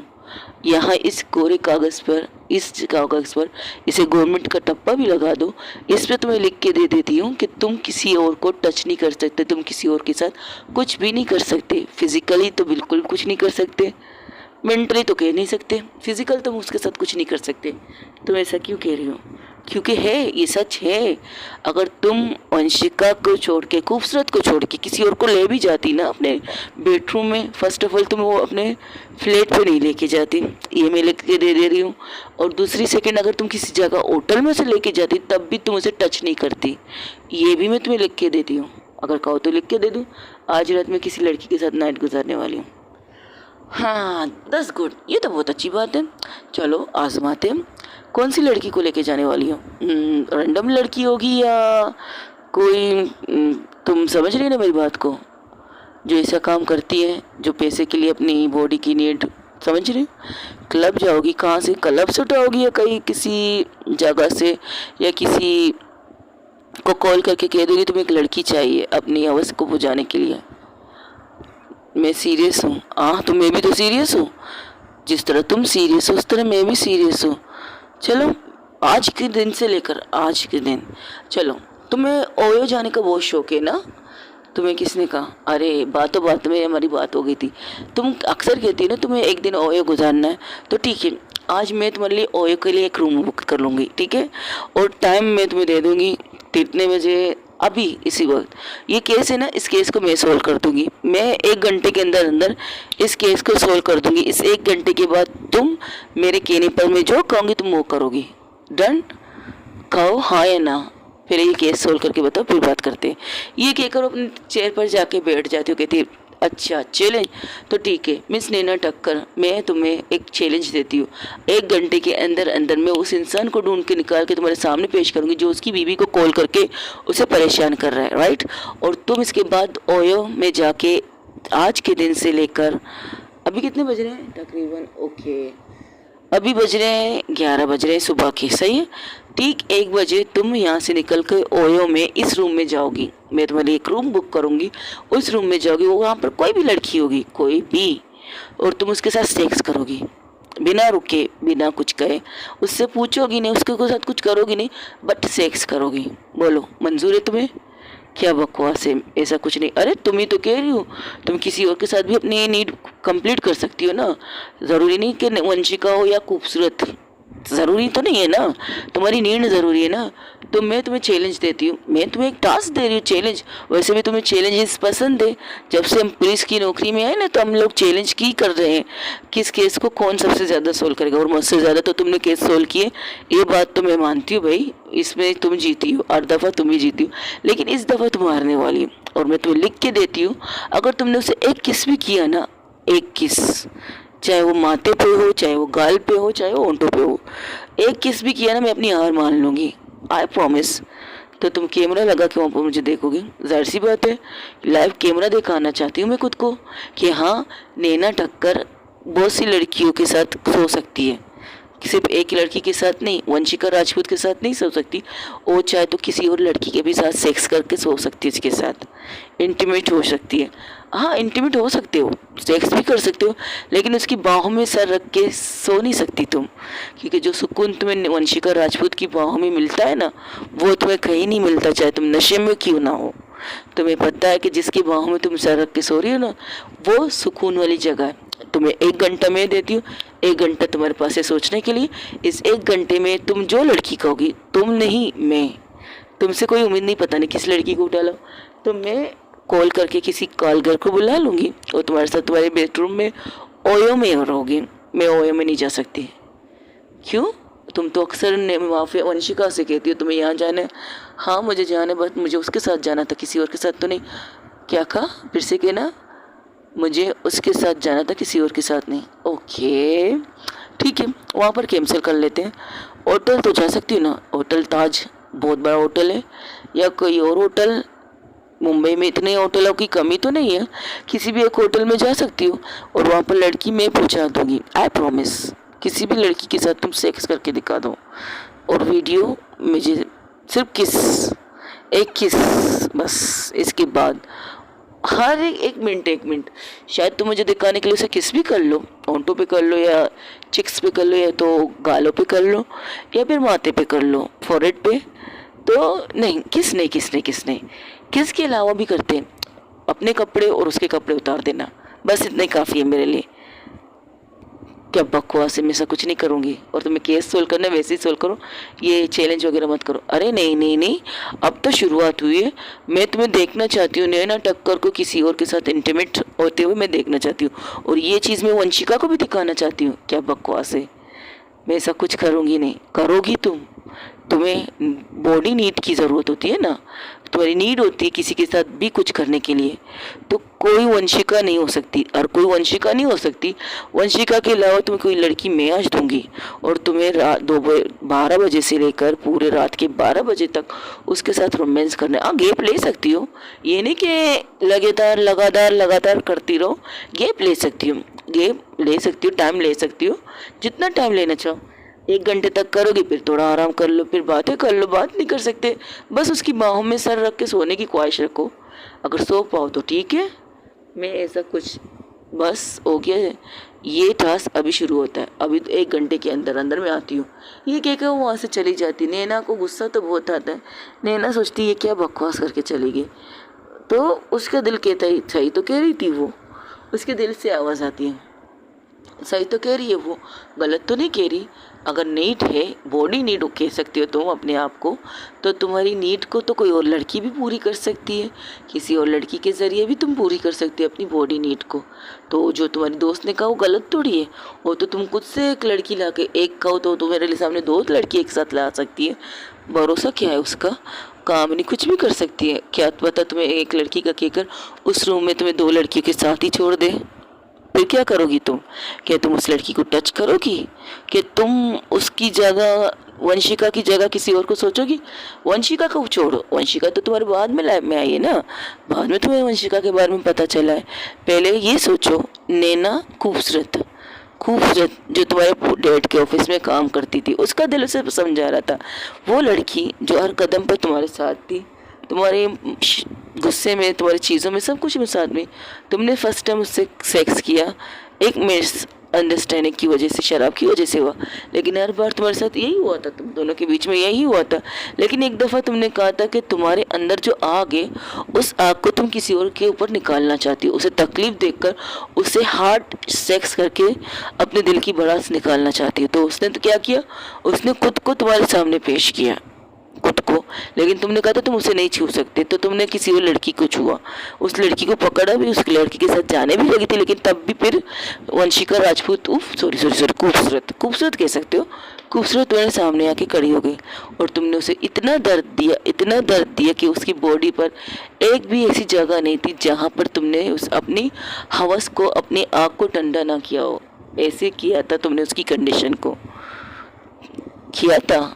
यहाँ इस कोरे कागज़ पर, इस कागज़ पर इसे गवर्नमेंट का टप्पा भी लगा दो। इस पे तुम्हें लिख के दे देती हूँ कि तुम किसी और को टच नहीं कर सकते, तुम किसी और के साथ कुछ भी नहीं कर सकते। फिज़िकली तो बिल्कुल कुछ नहीं कर सकते, मेंटली तो कह नहीं सकते, फिजिकल तुम उसके साथ कुछ नहीं कर सकते। तुम ऐसा क्यों कह रही हो? क्योंकि है, ये सच है। अगर तुम वंशिका को छोड़ के, खूबसूरत को छोड़ के किसी और को ले भी जाती ना अपने बेडरूम में, फर्स्ट ऑफ ऑल तुम वो अपने फ्लैट पे नहीं लेके जाती, ये मैं लिख के दे रही हूँ। और दूसरी सेकंड, अगर तुम किसी जगह होटल में से लेके जाती तब भी तुम उसे टच नहीं करती, ये भी मैं तुम्हें लिख के देती हूँ। अगर कहो तो लिख के दे दूँ। आज रात में किसी लड़की के साथ नाइट गुजारने वाली हूँ। हाँ, दस गुड, ये तो बहुत अच्छी बात है। चलो आजमाते हैं। कौन सी लड़की को लेके जाने वाली हो? रैंडम लड़की होगी या कोई तुम समझ रही हो ना मेरी बात को, जो ऐसा काम करती है, जो पैसे के लिए अपनी बॉडी की नीड, समझ रही हो? क्लब जाओगी, कहाँ से? क्लब से उठाओगी या कहीं किसी जगह से, या किसी को कॉल करके कह दोगी तुम्हें एक लड़की चाहिए अपनी हवस को बुझाने के लिए? मैं सीरियस हूँ। हाँ, तो मैं भी तो सीरियस हूँ। जिस तरह तुम सीरियस हो उस तरह मैं भी सीरियस हूँ। चलो, आज के दिन से लेकर आज के दिन, चलो। तुम्हें ओयो जाने का बहुत शौक है ना? तुम्हें किसने कहा? अरे बातों बात में हमारी बात हो गई थी। तुम अक्सर कहती हो ना तुम्हें एक दिन ओयो गुजारना है, तो ठीक है, आज मैं तुम्हारे लिए ओयो के लिए एक रूम बुक कर लूँगी, ठीक है? और टाइम मैं तुम्हें दे दूँगी कितने बजे, अभी इसी वक्त। ये केस है ना, इस केस को मैं सोल्व कर दूंगी। मैं 1 घंटे के अंदर अंदर इस केस को सोल्व कर दूंगी। इस 1 घंटे के बाद तुम मेरे कहने पर मैं जो कहूँगी तुम वो करोगी। डन? कहो हाँ या ना, फिर ये केस सोल्व करके बताओ, फिर बात करते हैं। ये कहकर अपने चेयर पर जाके बैठ जाती हो, कहती है अच्छा चैलेंज, तो ठीक है मिस नैना टक्कर, मैं तुम्हें एक चैलेंज देती हूँ। 1 घंटे के अंदर अंदर मैं उस इंसान को ढूंढ के निकाल के तुम्हारे सामने पेश करूँगी जो उसकी बीवी को कॉल करके उसे परेशान कर रहा है, राइट? और तुम इसके बाद ओयो में जाके आज के दिन से लेकर, अभी कितने बज रहे हैं तकरीबन? ओके, अभी बज रहे हैं 11 बज रहे हैं सुबह के, सही है? ठीक 1 बजे तुम यहाँ से निकल कर ओयो में इस रूम में जाओगी। मैं तुम्हारे लिए एक रूम बुक करूँगी, उस रूम में जाओगी, वो वहाँ पर कोई भी लड़की होगी, कोई भी, और तुम उसके साथ सेक्स करोगी बिना रुके, बिना कुछ कहे। उससे पूछोगी नहीं, उसके साथ कुछ करोगी नहीं, बट सेक्स करोगी। बोलो मंजूर है तुम्हें? क्या बकवास है, ऐसा कुछ नहीं। अरे तुम ही तो कह रही हो तुम किसी और के साथ भी अपनी नीड कंप्लीट कर सकती हो ना। ज़रूरी नहीं कि वंशिका हो या खूबसूरत, ज़रूरी तो नहीं है ना, तुम्हारी नीड ज़रूरी है ना। तो मैं तुम्हें चैलेंज देती हूँ, मैं तुम्हें एक टास्क दे रही हूँ, चैलेंज। वैसे भी तुम्हें चैलेंजेस पसंद है। जब से हम पुलिस की नौकरी में आए ना, तो हम लोग चैलेंज की कर रहे हैं किस केस को कौन सबसे ज़्यादा सोल्व करेगा, और मुझसे ज़्यादा तो तुमने केस सोल्व किए, ये बात तो मैं मानती हूँ भाई। इसमें तुम जीती हो, हर दफ़ा तुम ही जीती हो, लेकिन इस दफ़ा तुम हारने वाली हो। और मैं तुम्हें लिख के देती हूँ, अगर तुमने उसे एक किस भी किया ना, एक किस, चाहे वो माथे पे हो, चाहे वो गाल पे हो, चाहे वो होंठों पे हो, एक किस भी किया ना, मैं अपनी हार मान लूँगी, आई प्रॉमिस। तो तुम कैमरा लगा के वहाँ पर मुझे देखोगे, जाहिर सी बात है, लाइव कैमरा दिखाना चाहती हूँ मैं खुद को कि हाँ, नैना टक्कर बहुत सी लड़कियों के साथ सो सकती है, सिर्फ एक लड़की के साथ नहीं, वंशिका राजपूत के साथ नहीं सो सकती, वो चाहे तो किसी और लड़की के भी साथ सेक्स करके सो सकती है, उसके साथ इंटीमेट हो सकती है। हाँ, इंटीमेट हो सकते हो, सेक्स भी कर सकते हो, लेकिन उसकी बाहों में सर रख के सो नहीं सकती तुम, क्योंकि जो सुकून तुम्हें वंशिका राजपूत की बाहों में मिलता है ना, वो तुम्हें कहीं नहीं मिलता, चाहे तुम नशे में क्यों ना हो। तुम्हें पता है कि जिसकी बाहों में तुम सर रख के सो रही हो ना, वो सुकून वाली जगह है। तुम्हें 1 घंटा मैं देती हूँ, 1 घंटा तुम्हारे पास है सोचने के लिए। इस 1 घंटे में तुम जो लड़की कहोगी, तुम नहीं मैं, तुमसे कोई उम्मीद नहीं, पता नहीं किस लड़की को उठा लो, तो मैं कॉल करके किसी कॉलगर को बुला लूँगी और तुम्हारे साथ तुम्हारे बेडरूम में ओयो में रहोगी। मैं ओयो में नहीं जा सकती। क्यों? तुम तो अक्सर वहाँ पे वंशिका से कहती हो तुम्हें यहाँ जाना है। हाँ मुझे जाना है, बट मुझे उसके साथ जाना था, किसी और के साथ तो नहीं। क्या कहा? फिर से कहना। मुझे उसके साथ जाना था, किसी और के साथ नहीं। ओके ठीक है, वहाँ पर कैंसिल कर लेते हैं। होटल तो जा सकती हो ना, होटल ताज बहुत बड़ा होटल है, या कोई और होटल, मुंबई में इतने होटलों की कमी तो नहीं है, किसी भी एक होटल में जा सकती हो और वहाँ पर लड़की मैं पहुँचा दूँगी, आई प्रॉमिस। किसी भी लड़की के साथ तुम सेक्स करके दिखा दो और वीडियो मुझे सिर्फ किस, एक किस बस, इसके बाद हर एक मिनट शायद तुम मुझे दिखाने के लिए उसे किस भी कर लो, होंठों पे कर लो या चिक्स पे कर लो या तो गालों पे कर लो या फिर माथे पे कर लो, फोरहेड पे। तो नहीं, किस के अलावा भी करते हैं अपने कपड़े और उसके कपड़े उतार देना, बस इतना ही काफ़ी है मेरे लिए। क्या बकवास है, मैं ऐसा कुछ नहीं करूँगी और तुम्हें केस सोल्व करना है वैसे ही सोल्व करो, ये चैलेंज वगैरह मत करो। अरे नहीं नहीं नहीं, अब तो शुरुआत हुई है, मैं तुम्हें देखना चाहती हूँ नैना टक्कर को किसी और के साथ इंटीमेट होते हुए मैं देखना चाहती हूँ, और ये चीज़ मैं वंशिका को भी दिखाना चाहती हूँ। क्या बकवास है, मैं ऐसा कुछ करूँगी नहीं। करोगी तुम, तुम्हें बॉडी नीड की ज़रूरत होती है ना, तुम्हारी नीड होती है किसी के साथ भी कुछ करने के लिए, तो कोई वंशिका नहीं हो सकती, और कोई वंशिका नहीं हो सकती। वंशिका के अलावा तुम्हें कोई लड़की मैं आज दूंगी और तुम्हें रात 12 बजे से लेकर पूरे रात के 12 बजे तक उसके साथ रोमांस करना है। हाँ, गैप ले सकती हो, ये नहीं कि लगातार करती रहो, गैप ले सकती हो, टाइम ले सकती हो, जितना टाइम लेना चाहो। 1 घंटे तक करोगी, फिर थोड़ा आराम कर लो, फिर बातें कर लो। बात नहीं कर सकते, बस उसकी बाहों में सर रख के सोने की ख्वाहिश रखो, अगर सो पाओ तो ठीक है। मैं ऐसा कुछ, बस हो गया है, ये टास्क अभी शुरू होता है, अभी तो 1 घंटे के अंदर अंदर मैं आती हूँ। ये कहकर वो वहाँ से चली जाती। नैना को गुस्सा तो बहुत आता है, नैना सोचती है क्या बकवास करके चली गई, तो उसका दिल कहता है सही तो कह रही थी वो, उसके दिल से आवाज़ आती है सही तो कह रही है वो, गलत तो नहीं कह रही। अगर नीड है, बॉडी नीड कह सकती हो तुम अपने आप को, तो तुम्हारी नीड को तो कोई और लड़की भी पूरी कर सकती है, किसी और लड़की के ज़रिए भी तुम पूरी कर सकती हो अपनी बॉडी नीड को। तो जो तुम्हारी दोस्त ने कहा वो गलत थोड़ी है, वो तो तुम खुद से एक लड़की ला के, एक कहो तो तुम्हारे सामने 2 लड़की एक साथ ला सकती है। भरोसा क्या है उसका, काम नहीं कुछ भी कर सकती है। क्या पता तुम्हें एक लड़की का कहकर उस रूम में तुम्हें 2 लड़कियों के साथ ही छोड़ दे, फिर क्या करोगी तुम? क्या तुम उस लड़की को टच करोगी? क्या तुम उसकी जगह, वंशिका की जगह किसी और को सोचोगी? वंशिका को छोड़ो, वंशिका तो तुम्हारे बाद में लाइफ में आई है ना, बाद में तुम्हें वंशिका के बारे में पता चला है। पहले ये सोचो, नैना खूबसूरत जो तुम्हारे डैड के ऑफिस में काम करती थी, उसका दिल उसे समझा रहा था। वो लड़की जो हर कदम पर तुम्हारे साथ थी, तुम्हारे गुस्से में, तुम्हारी चीज़ों में, सब कुछ में साथ में। तुमने फर्स्ट टाइम उससे सेक्स किया, एक मिस अंडरस्टैंडिंग की वजह से, शराब की वजह से हुआ, लेकिन हर बार तुम्हारे साथ यही हुआ था, तुम दोनों के बीच में यही हुआ था। लेकिन एक दफ़ा तुमने कहा था कि तुम्हारे अंदर जो आग है, उस आग को तुम किसी और के ऊपर निकालना चाहती हो, उसे तकलीफ देकर, उससे हार्ड सेक्स करके अपने दिल की भड़ास निकालना चाहती हो। तो उसने तो क्या किया, उसने खुद को तुम्हारे सामने पेश किया, खुद को। लेकिन तुमने कहा था तुम उसे नहीं छू सकते, तो तुमने किसी और लड़की को छुआ, उस लड़की को पकड़ा भी, उस लड़की के साथ जाने भी लगी थी, लेकिन तब भी फिर वंशिका राजपूत, खूबसूरत कह सकते हो, खूबसूरत तुम्हारे सामने आके खड़ी हो गई, और तुमने उसे इतना दर्द दिया कि उसकी बॉडी पर एक भी ऐसी जगह नहीं थी जहाँ पर तुमने उस अपनी हवस को, अपनी आग को ठंडा ना किया हो। ऐसे किया था तुमने उसकी कंडीशन को, किया था।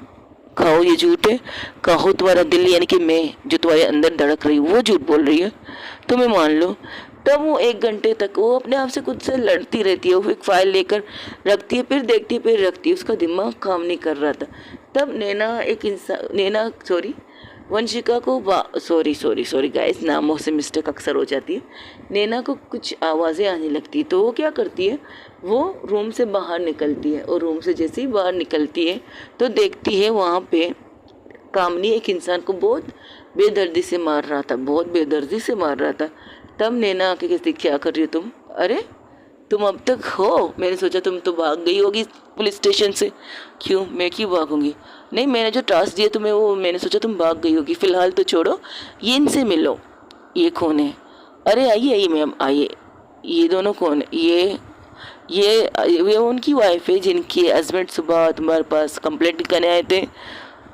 कहो ये झूठ है, कहो तुम्हारा दिल यानी कि मैं जो तुम्हारे अंदर धड़क रही हूँ वो झूठ बोल रही है, तो मैं मान लो। तब वो 1 घंटे तक वो अपने आप से खुद से लड़ती रहती है, वो एक फाइल लेकर रखती है, फिर देखती है, फिर रखती है, उसका दिमाग काम नहीं कर रहा था। तब वंशिका को सॉरी गाइस, नामों से मिस्टेक अक्सर हो जाती है। नैना को कुछ आवाज़ें आने लगती है, तो वो क्या करती है, वो रूम से बाहर निकलती है, और रूम से जैसे ही बाहर निकलती है तो देखती है वहाँ पे कामनी एक इंसान को बहुत बेदर्दी से मार रहा था। तब नैना आके कहती, क्या कर रही हो तुम? अरे तुम अब तक हो, मैंने सोचा तुम तो भाग गई होगी पुलिस स्टेशन से। क्यों, मैं क्यों भागूंगी? नहीं, मैंने जो टास्क दिया तुम्हें वो मैंने सोचा तुम भाग गई होगी। फ़िलहाल तो छोड़ो, ये इनसे मिलो। ये कौन है? अरे आइए मैम आइए। ये दोनों कौन है? ये उनकी वाइफ है जिनके हस्बैंड सुबह तुम्हारे पास कंप्लेंट करने आए थे।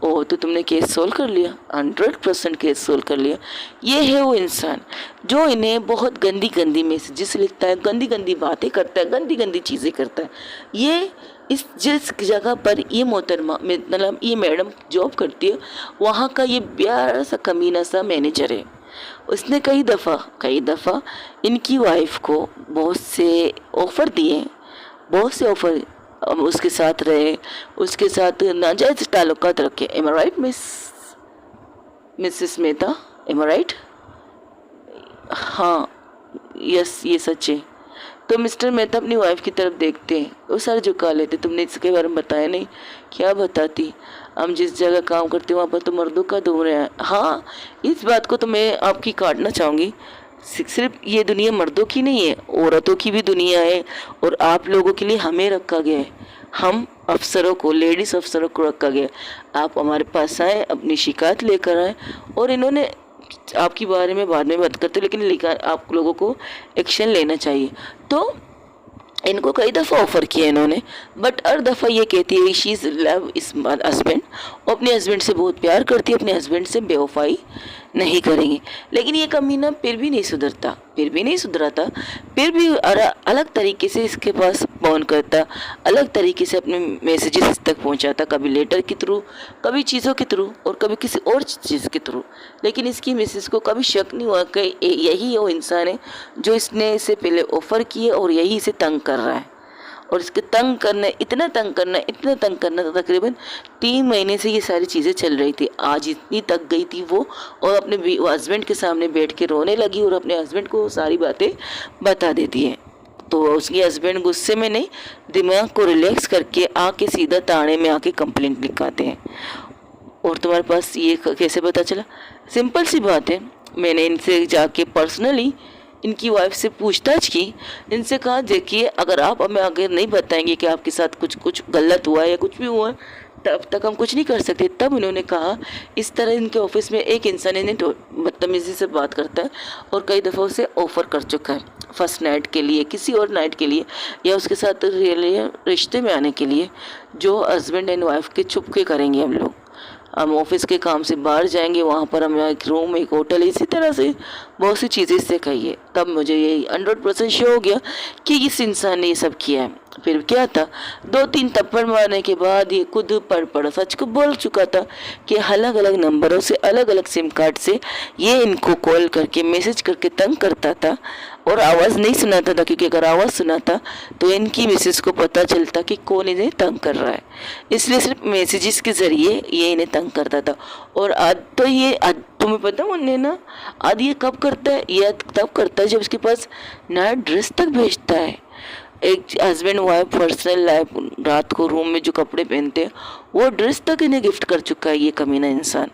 ओ, तो तुमने केस सोल्व कर लिया, 100% केस सोल्व कर लिया। ये है वो इंसान जो इन्हें बहुत गंदी मैसेजेस लिखता है, गंदी बातें करता है, गंदी चीज़ें करता है। ये जिस जगह पर ये मोहतरमा, मतलब ये मैडम जॉब करती है, वहाँ का ये प्यारा सा कमीना सा मैनेजर है। उसने कई दफ़ा इनकी वाइफ को बहुत से ऑफ़र दिए, उसके साथ रहे, उसके साथ नाजायज़ ताल्लुकात रखे। एम आई राइट मिसेस मेहता? एम आई राइट? हाँ, यस, ये सच है। तो मिस्टर मेहता अपनी वाइफ की तरफ देखते हैं, वो सर झुका लेते। तुमने इसके बारे में बताया नहीं? क्या बताती? हम जिस जगह काम करते हैं वहाँ पर तो मर्दों का दौर है। हाँ, इस बात को तो मैं आपकी काटना चाहूँगी। सिर्फ ये दुनिया मर्दों की नहीं है, औरतों की भी दुनिया है, और आप लोगों के लिए हमें रखा गया है। हम अफसरों को, लेडीज़ अफसरों को रखा गया है। आप हमारे पास आए, अपनी शिकायत लेकर आए, और इन्होंने आपके बारे में बाद में बात करते, लेकिन आप लोगों को एक्शन लेना चाहिए। तो इनको कई दफ़ा ऑफ़र किया इन्होंने, बट हर दफ़ा ये कहती है शी इज़ लव इस हस्बैंड, और अपने हस्बैंड से बहुत प्यार करती है, अपने हस्बैंड से बेवफाई नहीं करेंगी। लेकिन ये कमीना फिर भी नहीं सुधरता, फिर भी नहीं सुधराता, फिर भी अलग तरीके से इसके पास फ़ोन करता, अलग तरीके से अपने मैसेजेस तक पहुंचाता, कभी लेटर के थ्रू, कभी चीज़ों के थ्रू, और कभी किसी और चीज़ के थ्रू। लेकिन इसकी मिसेस को कभी शक नहीं हुआ कि यही वो इंसान है जो इसने इसे पहले ऑफ़र किए और यही इसे तंग कर रहा है। और इसके तंग करना, इतना तंग करना, इतना तंग करना, तो तकरीबन 3 महीने से ये सारी चीज़ें चल रही थी। आज इतनी तक गई थी वो, और अपने हस्बैंड के सामने बैठ के रोने लगी, और अपने हस्बैंड को सारी बातें बता देती है। तो उसके हस्बैंड गुस्से में नहीं, दिमाग को रिलैक्स करके आके सीधा थाने में आके कंप्लेंट लिखाते हैं। और तुम्हारे पास ये कैसे पता चला? सिंपल सी बात है, मैंने इनसे जाके पर्सनली इनकी वाइफ से पूछताछ की, इनसे कहा देखिए अगर आप हमें अगर नहीं बताएंगे कि आपके साथ कुछ गलत हुआ है या कुछ भी हुआ है, तब तक हम कुछ नहीं कर सकते। तब इन्होंने कहा इस तरह इनके ऑफिस में एक इंसान इन्हें बदतमीज़ी से बात करता है, और कई दफ़ा उसे ऑफ़र कर चुका है फर्स्ट नाइट के लिए, किसी और नाइट के लिए, या उसके साथ रिश्ते में आने के लिए, जो हस्बैंड एंड वाइफ के छुप के करेंगे हम लोग। हम ऑफिस के काम से बाहर जाएंगे, वहाँ पर हम एक रूम, एक होटल, इसी तरह से बहुत सी चीज़ें इससे कही। तब मुझे ये 100% श्योर हो गया कि इस इंसान ने ये सब किया है। फिर क्या था, 2-3 थप्पड़ मारने के बाद ये खुद पड़ सच को बोल चुका था कि अलग अलग नंबरों से, अलग अलग सिम कार्ड से ये इनको कॉल करके, मैसेज करके तंग करता था, और आवाज़ नहीं सुनाता था, क्योंकि अगर आवाज़ सुनाता तो इनकी मिसेस को पता चलता कि कौन इन्हें तंग कर रहा है। इसलिए सिर्फ मैसेजेस के ज़रिए ये इन्हें तंग करता था। और आज तो ये, तुम्हें पता उन्हें ना, आज ये कब करता है? ये तब करता है जब उसके पास नया ड्रेस तक भेजता है। एक हस्बैंड वाइफ पर्सनल लाइफ, रात को रूम में जो कपड़े पहनते हैं वो ड्रेस तक इन्हें गिफ्ट कर चुका है ये कमीना इंसान।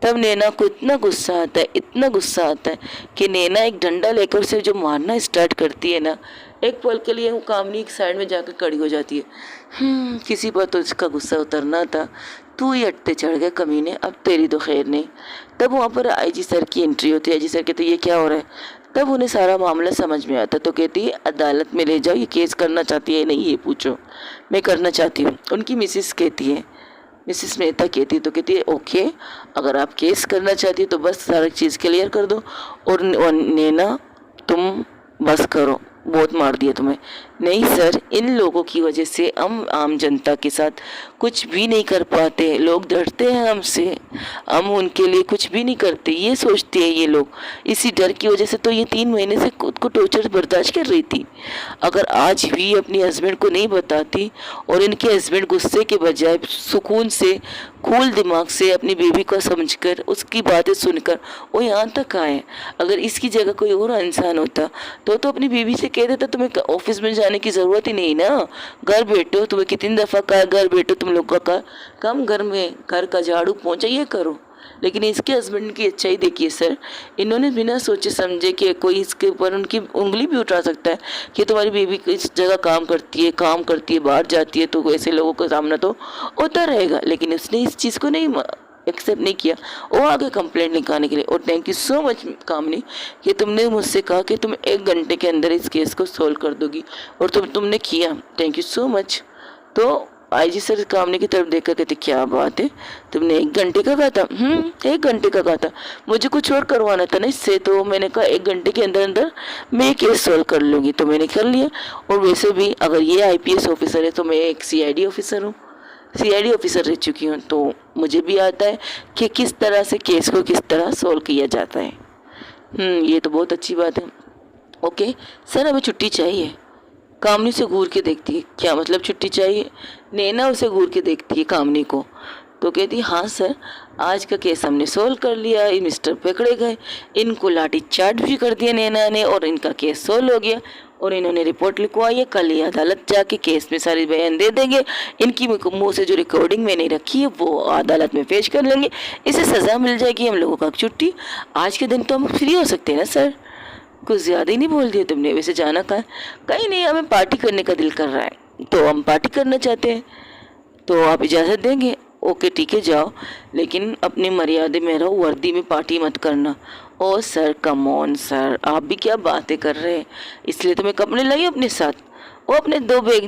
तब नैना को इतना गुस्सा आता है, इतना गुस्सा आता है कि नैना एक डंडा लेकर उसे जो मारना स्टार्ट करती है ना, एक पल के लिए वो कामनी एक साइड में जाकर खड़ी हो जाती है। किसी पर तो इसका गुस्सा उतरना था, तू ही अटते चढ़ गया कमीने, अब तेरी तो खैर नहीं। तब वहाँ पर आईजी सर की एंट्री होती है। आईजी सर कहते ये क्या हो रहा है? तब उन्हें सारा मामला समझ में आता, तो कहती है अदालत में ले जाओ, ये केस करना चाहती है नहीं ये पूछो। मैं करना चाहती हूँ, उनकी मिसिस कहती है, मिसिस मेहता कहती है। तो कहती है ओके, अगर आप केस करना चाहती हो तो बस सारी चीज़ क्लियर कर दो, और नैना तुम बस करो, बहुत मार दिया तुम्हें। नहीं सर, इन लोगों की वजह से हम आम जनता के साथ कुछ भी नहीं कर पाते, लोग डरते हैं हमसे, हम उनके लिए कुछ भी नहीं करते, ये सोचते हैं ये लोग। इसी डर की वजह से तो ये 3 महीने से खुद को टॉर्चर बर्दाश्त कर रही थी। अगर आज भी अपनी हस्बैंड को नहीं बताती, और इनके हस्बैंड गुस्से के बजाय सुकून से, कूल दिमाग से अपनी बेबी को समझकर, उसकी बातें सुनकर वो यहाँ तक आए। अगर इसकी जगह कोई और इंसान होता तो अपनी बीवी से कह देता तुम्हें ऑफिस में जाने की ज़रूरत ही नहीं ना, घर बैठो, तुम्हें कितनी दफ़ा कहा घर बैठो, तुम लोग का काम घर में, घर का झाड़ू पोंछा ये करो। लेकिन इसके हस्बैंड की अच्छाई देखिए सर, इन्होंने बिना सोचे समझे कि कोई इसके ऊपर उनकी उंगली भी उठा सकता है कि तुम्हारी बेबी इस जगह काम करती है, बाहर जाती है, तो ऐसे लोगों का सामना तो होता रहेगा। लेकिन उसने इस चीज़ को नहीं एक्सेप्ट नहीं किया, वो आगे कंप्लेंट लिखाने के लिए। और थैंक यू सो मच कामनी कि तुमने मुझसे कहा कि तुम 1 घंटे के अंदर इस केस को सॉल्व कर दोगी, और तुमने किया, थैंक यू सो मच। तो आईजी सर कामनी की तरफ देखकर कहते क्या बात है, तुमने 1 घंटे का कहा था? 1 घंटे का कहा था, मुझे कुछ और करवाना था ना इससे, तो मैंने कहा 1 घंटे के अंदर अंदर मैं केस सॉल्व कर लूँगी, तो मैंने कर लिया। और वैसे भी अगर ये IPS ऑफिसर है तो मैं एक CID ऑफिसर हूँ, CID ऑफिसर रह चुकी हूँ, तो मुझे भी आता है कि किस तरह से केस को किस तरह सॉल्व किया जाता है। ये तो बहुत अच्छी बात है। ओके सर, हमें छुट्टी चाहिए। कामनी से घूर के देखती है, क्या मतलब छुट्टी चाहिए? नैना उसे घूर के देखती है कामनी को। तो कहती हाँ सर, आज का केस हमने सोल्व कर लिया, ये मिस्टर पकड़े गए, इनको लाठी चार्ज भी कर दिया नैना ने और इनका केस सोल्व हो गया और इन्होंने रिपोर्ट लिखवाई है। कल ये अदालत जाके केस में सारी बयान दे देंगे, इनकी मुंह से जो रिकॉर्डिंग मैंने रखी है वो अदालत में पेश कर लेंगे, इसे सज़ा मिल जाएगी, हम लोगों का छुट्टी। आज के दिन तो हम फ्री हो सकते हैं ना सर। कुछ ज़्यादा ही नहीं बोल दिया तुमने। वैसे जाना कहाँ? कहीं नहीं, हमें पार्टी करने का दिल कर रहा है तो हम पार्टी करना चाहते हैं, तो आप इजाज़त देंगे? ओके ठीक है जाओ, लेकिन अपनी मर्यादा में रहो, वर्दी में पार्टी मत करना। ओ सर कम ऑन सर, आप भी क्या बातें कर रहे हैं, इसलिए तो मैं कपड़े लाई अपने साथ। वो अपने 2 बैग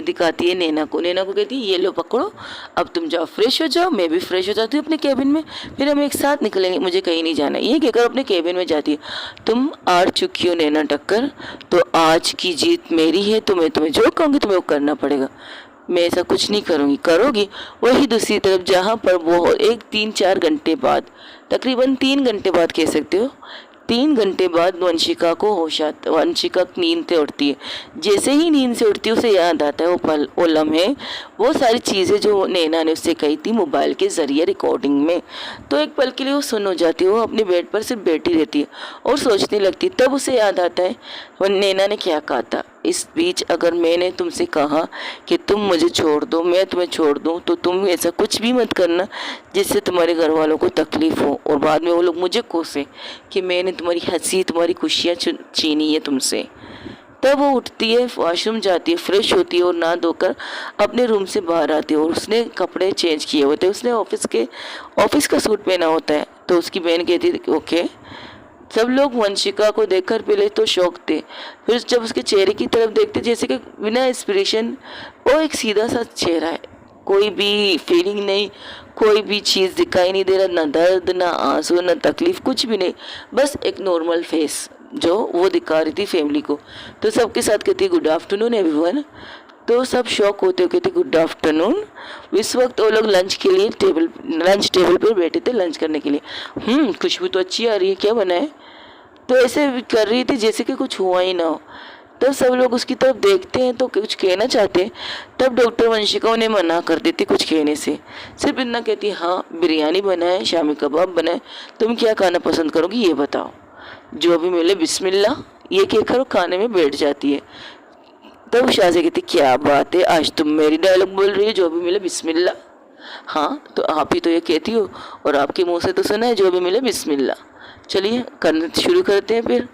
दिखाती है नैना को कहती है ये लो पकड़ो, अब तुम जाओ फ्रेश हो जाओ, मैं भी फ्रेश हो जाती हूँ अपने केबिन में, फिर हम एक साथ निकलेंगे, मुझे कहीं नहीं जाना। ये कहकर अपने केबिन में जाती है। तुम हार चुकी हो नैना टक्कर, तो आज की जीत मेरी है, तो मैं तुम्हें जो कहूँगी तुम्हें वो करना पड़ेगा। मैं ऐसा कुछ नहीं करूँगी। करोगी वही दूसरी तरफ जहाँ पर वो 3-4 घंटे बाद, तकरीबन 3 घंटे बाद कह सकते हो, 3 घंटे बाद वंशिका को होश आता। वंशिका नींद से उठती है। जैसे ही नींद से उठती है उसे याद आता है वो पल, वो लम्हे, वो सारी चीज़ें जो नैना ने उससे कही थी मोबाइल के ज़रिए रिकॉर्डिंग में। तो एक पल के लिए वो सुन हो जाती है, वो अपने बेड पर सिर्फ बैठी रहती है और सोचने लगती है। तब उसे याद आता है वो नैना ने क्या कहा था। इस बीच अगर मैंने तुमसे कहा कि तुम मुझे छोड़ दो, मैं तुम्हें छोड़ दूं, तो तुम ऐसा कुछ भी मत करना जिससे तुम्हारे घर वालों को तकलीफ़ हो और बाद में वो लोग मुझे कोसे कि मैंने तुम्हारी हंसी, तुम्हारी खुशियाँ छीनी है तुमसे। तब वो उठती है, वॉशरूम जाती है, फ्रेश होती है और नहा धोकर अपने रूम से बाहर आती है और उसने कपड़े चेंज किए होते हैं। उसने ऑफिस का सूट पहना होता है। तो उसकी बहन कहती है ओके। सब लोग वंशिका को देखकर पहले तो शौक थे, फिर जब उसके चेहरे की तरफ देखते जैसे कि बिना इंस्पिरेशन, वो एक सीधा सा चेहरा है, कोई भी फीलिंग नहीं, कोई भी चीज़ दिखाई नहीं दे रहा, ना दर्द ना आंसू ना तकलीफ, कुछ भी नहीं, बस एक नॉर्मल फेस जो वो दिखा रही थी फैमिली को। तो सबके साथ कहती गुड आफ्टरनून एवरीवन। तो सब शौक होते हुए कहते गुड आफ्टरनून। इस वक्त वो लोग लंच टेबल पर बैठे थे लंच करने के लिए। खुशबू तो अच्छी आ रही है, क्या बना है? तो ऐसे कर रही थी जैसे कि कुछ हुआ ही ना हो। तब सब लोग उसकी तरफ देखते हैं तो कुछ कहना चाहते हैं, तब डॉक्टर वंशिका उन्हें मना कर देती कुछ कहने से। सिर्फ इतना कहती हाँ बिरयानी बनाए, शामी कबाब बनाए, तुम क्या खाना पसंद करोगी ये बताओ, जो भी मिले बिस्मिल्लाह, ये कहकर वो खाने में बैठ जाती है। तब शाज़ी कहती क्या बात है, आज तुम मेरी डायलॉग बोल रही हो, जो भी मिले बिस्मिल्लाह। हाँ तो आप ही तो ये कहती हो और आपके मुंह से तो सुना है जो भी मिले बिस्मिल्लाह। चलिए करना शुरू करते हैं। फिर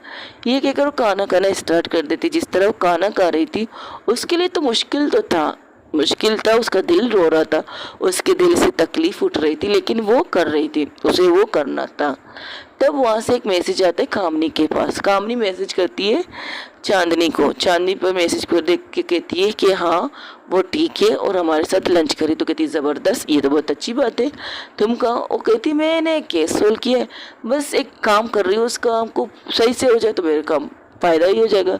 ये कहकर वो खाना खाना स्टार्ट कर देती। जिस तरह वो खाना खा रही थी उसके लिए तो मुश्किल था, उसका दिल रो रहा था, उसके दिल से तकलीफ उठ रही थी, लेकिन वो कर रही थी, उसे वो करना था। तब वहाँ से एक मैसेज आता है कामनी के पास। कामनी मैसेज करती है चांदनी को। चांदनी पर मैसेज पर देख के कहती है कि हाँ वो ठीक है और हमारे साथ लंच करे। तो कहती है ज़बरदस्त, ये तो बहुत अच्छी बात है, तुम कहो। वो कहती मैंने केस सोल्व किया है, बस एक काम कर रही हूँ, उस काम को सही से हो जाए तो मेरे काम फ़ायदा ही हो जाएगा।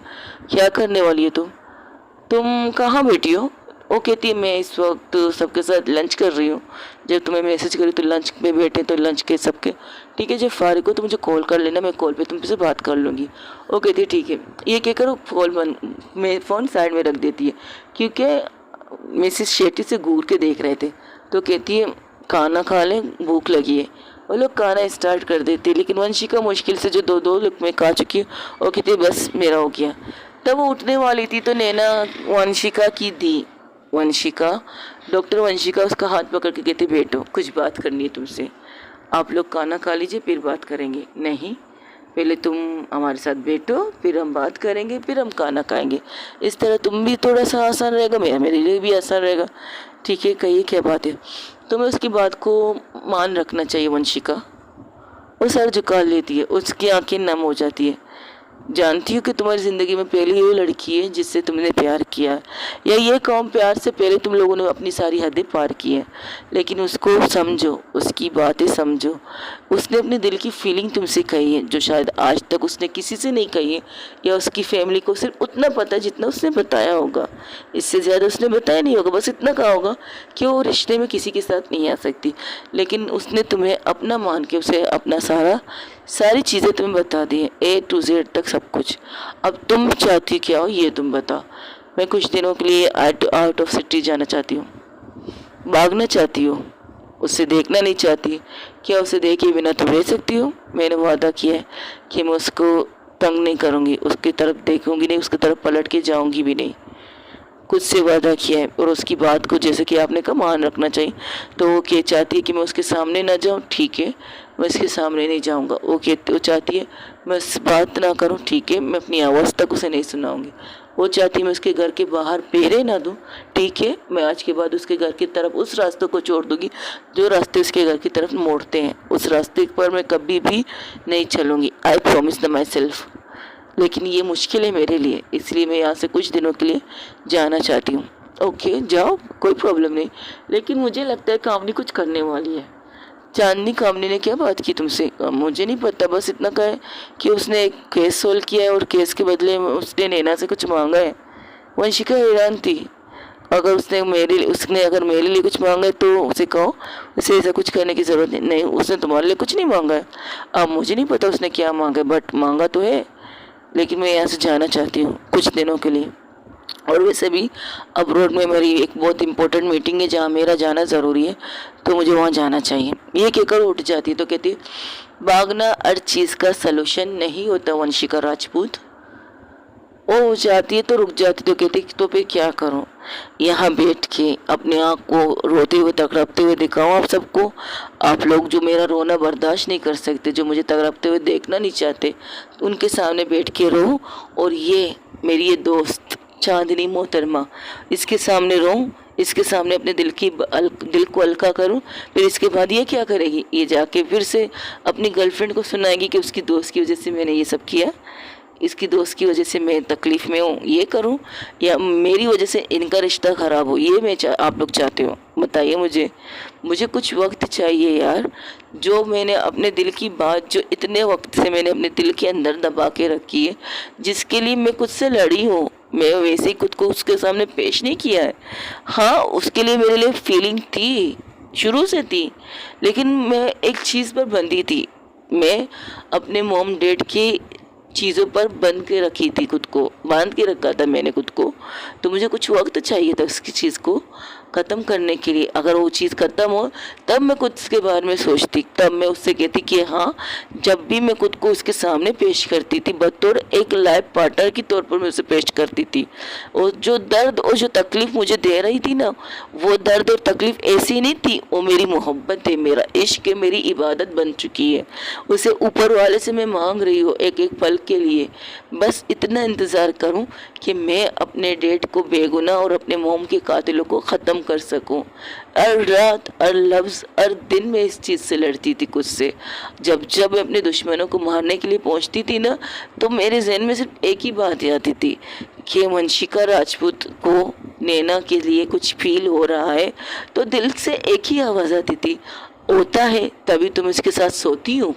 क्या करने वाली है तुम कहाँ बैठी हो? वो कहती है मैं इस वक्त सबके साथ लंच कर रही हूँ, जब तुम्हें मैसेज करी तो लंच में बैठे, तो लंच के सबके ठीक है, जब फारिग हो तो मुझे कॉल कर लेना, मैं कॉल पे तुमसे बात कर लूँगी। वो कहती है ठीक है। ये कहकर वो फ़ोन साइड में रख देती है क्योंकि मिसेस शेट्टी से घूर के देख रहे थे। तो कहती है खाना खा लें, भूख लगी है। वो लोग खाना स्टार्ट कर देते, लेकिन वंशिका मुश्किल से जो दो लुकमे खा चुकी है वो कहती है बस मेरा हो गया। तब वो उठने वाली थी तो नैना वंशिका की दी। डॉक्टर वंशिका उसका हाथ पकड़ के कहते बैठो, कुछ बात करनी है तुमसे, आप लोग खाना खा लीजिए फिर बात करेंगे। नहीं, पहले तुम हमारे साथ बैठो, फिर हम बात करेंगे, फिर हम खाना खाएंगे। इस तरह तुम भी थोड़ा सा आसान रहेगा, मेरे लिए भी आसान रहेगा। ठीक है, कहिए क्या बात है। तुम्हें उसकी बात को मान रखना चाहिए। वंशिका वो सर झुका लेती है, उसकी आंखें नम हो जाती है। जानती हूँ कि तुम्हारी ज़िंदगी में पहली वो लड़की है जिससे तुमने प्यार किया, या ये कौम प्यार से पहले तुम लोगों ने अपनी सारी हदें पार की हैं, लेकिन उसको समझो, उसकी बातें समझो। उसने अपने दिल की फीलिंग तुमसे कही है जो शायद आज तक उसने किसी से नहीं कही है, या उसकी फैमिली को सिर्फ उतना पता है जितना उसने बताया होगा, इससे ज़्यादा उसने बताया नहीं होगा। बस इतना कहा होगा कि वो रिश्ते में किसी के साथ नहीं आ सकती, लेकिन उसने तुम्हें अपना मान के उसे अपना सारी चीज़ें तुम्हें बता दी हैं, A to Z तक सब कुछ। अब तुम चाहती क्या हो ये तुम बताओ। मैं कुछ दिनों के लिए आउट ऑफ सिटी जाना चाहती हूँ, भागना चाहती हूँ। उससे देखना नहीं चाहती? क्या उसे देखे बिना तुम रह सकती हो? मैंने वादा किया है कि मैं उसको तंग नहीं करूँगी, उसकी तरफ देखूँगी नहीं, उसकी तरफ पलट के जाऊँगी भी नहीं। खुद से वादा किया है और उसकी बात को जैसे कि आपने कहा मान रखना चाहिए। तो वो क्या चाहती है कि मैं उसके सामने ना जाऊँ, ठीक है, मैं उसके सामने नहीं जाऊँगा। वो चाहती है मैं बात ना करूँ, ठीक है, मैं अपनी आवाज़ तक उसे नहीं सुनाऊँगी। वो चाहती है मैं उसके घर के बाहर पैरे ना दूँ, ठीक है, मैं आज के बाद उसके घर की तरफ उस रास्ते को छोड़ दूँगी जो रास्ते उसके घर की तरफ मोड़ते हैं। उस रास्ते पर मैं कभी भी नहीं चलूँगी। I promise the my self. लेकिन ये मुश्किल है मेरे लिए, इसलिए मैं यहाँ से कुछ दिनों के लिए जाना चाहती हूँ। ओके जाओ, कोई प्रॉब्लम नहीं, लेकिन मुझे लगता है कामनी कुछ करने वाली है। चांदनी, कामनी ने क्या बात की तुमसे? मुझे नहीं पता, बस इतना कहा है कि उसने एक केस सोल्व किया है और केस के बदले में उसने नैना से कुछ मांगा है। वंशिका हैरान थी। उसने अगर मेरे लिए कुछ मांगा है तो उसे कहो उसे ऐसा कुछ करने की ज़रूरत नहीं, उसने तुम्हारे लिए कुछ नहीं मांगा है। अब मुझे नहीं पता उसने क्या मांगा है, बट मांगा तो है। लेकिन मैं यहाँ से जाना चाहती हूँ कुछ दिनों के लिए। और वैसे भी अब्रॉड में मेरी एक बहुत इंपॉर्टेंट मीटिंग है जहाँ मेरा जाना ज़रूरी है, तो मुझे वहाँ जाना चाहिए। ये कहकर उठ जाती है तो कहती है भागना हर चीज़ का सलूशन नहीं होता वंशिका राजपूत। वो जाती है तो रुक जाती, तो कहती तो फिर क्या करूं? यहाँ बैठ के अपने आँख को रोते हुए तड़पते हुए दिखाऊं आप सबको? आप लोग जो मेरा रोना बर्दाश्त नहीं कर सकते, जो मुझे तड़पते हुए देखना नहीं चाहते, तो उनके सामने बैठ के रो। और ये मेरी ये दोस्त चांदनी मोहतरमा, इसके सामने रो, इसके सामने अपने दिल को हल्का करूं। फिर इसके बाद ये क्या करेगी? ये जाके फिर से अपनी गर्लफ्रेंड को सुनाएगी कि उसकी दोस्त की वजह से मैंने ये सब किया, इसकी दोस्त की वजह से मैं तकलीफ़ में हूँ, ये करूँ, या मेरी वजह से इनका रिश्ता ख़राब हो? ये आप लोग चाहते हो? बताइए मुझे कुछ वक्त चाहिए यार। जो मैंने अपने दिल की बात जो इतने वक्त से मैंने अपने दिल के अंदर दबा के रखी है, जिसके लिए मैं खुद से लड़ी हूँ, मैं वैसे ही खुद को उसके सामने पेश नहीं किया है। हाँ, उसके लिए मेरे लिए फीलिंग थी, शुरू से थी, लेकिन मैं एक चीज़ पर बंधी थी। मैं अपने मॉम डैड की चीज़ों पर बंद के रखी थी, खुद को बांध के रखा था मैंने खुद को। तो मुझे कुछ वक्त चाहिए था उसकी चीज़ को ख़त्म करने के लिए। अगर वो चीज़ ख़त्म हो तब मैं खुद के बारे में सोचती, तब मैं उससे कहती कि हाँ, जब भी मैं खुद को उसके सामने पेश करती थी बतौर एक लाइफ पार्टनर के तौर पर मैं उसे पेश करती थी। और जो दर्द और जो तकलीफ़ मुझे दे रही थी ना, वो दर्द और तकलीफ़ ऐसी नहीं थी, वो मेरी मोहब्बत है, मेरा इश्क है, मेरी इबादत बन चुकी है। उसे ऊपर वाले से मैं मांग रही हूँ एक एक पल के लिए, बस इतना इंतज़ार करूँ कि मैं अपने डैड को बेगुनाह और अपने मोम के कातिलों को ख़त्म कर सकूं। हर रात, हर लफ्ज़, हर दिन मैं इस चीज़ से लड़ती थी खुद से। जब मैं अपने दुश्मनों को मारने के लिए पहुंचती थी ना, तो मेरे जहन में सिर्फ एक ही बात आती थी कि वंशिका राजपूत को नैना के लिए कुछ फील हो रहा है। तो दिल से एक ही आवाज़ आती थी, होता है तभी तुम इसके साथ सोती हूँ,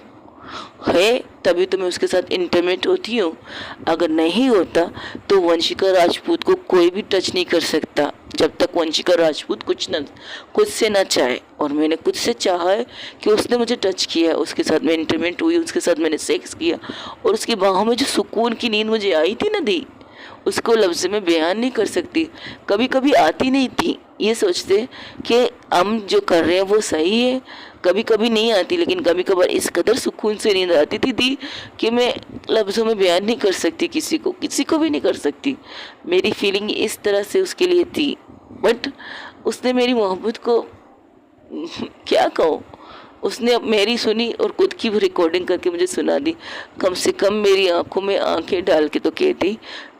है तभी तो मैं उसके साथ इंटीमेट होती हूँ। अगर नहीं होता तो वंशिका राजपूत को कोई भी टच नहीं कर सकता जब तक वंशिका राजपूत खुद से ना चाहे। और मैंने खुद से चाहा है कि उसने मुझे टच किया, उसके साथ मैं इंटीमेट हुई, उसके साथ मैंने सेक्स किया, और उसकी बाहों में जो सुकून की नींद मुझे आई थी ना दी, उसको लफ्ज़ में बयान नहीं कर सकती। कभी कभी आती नहीं थी, ये सोचते कि हम जो कर रहे हैं वो सही है, कभी कभी नहीं आती, लेकिन कभी कभार इस कदर सुकून से नींद आती थी कि मैं लफ्ज़ों में बयान नहीं कर सकती, किसी को भी नहीं कर सकती। मेरी फीलिंग इस तरह से उसके लिए थी। बट उसने मेरी मोहब्बत को क्या कहो, उसने अब मेरी सुनी और खुद की भी रिकॉर्डिंग करके मुझे सुना दी। कम से कम मेरी आंखों में आंखें डाल के तो कहती,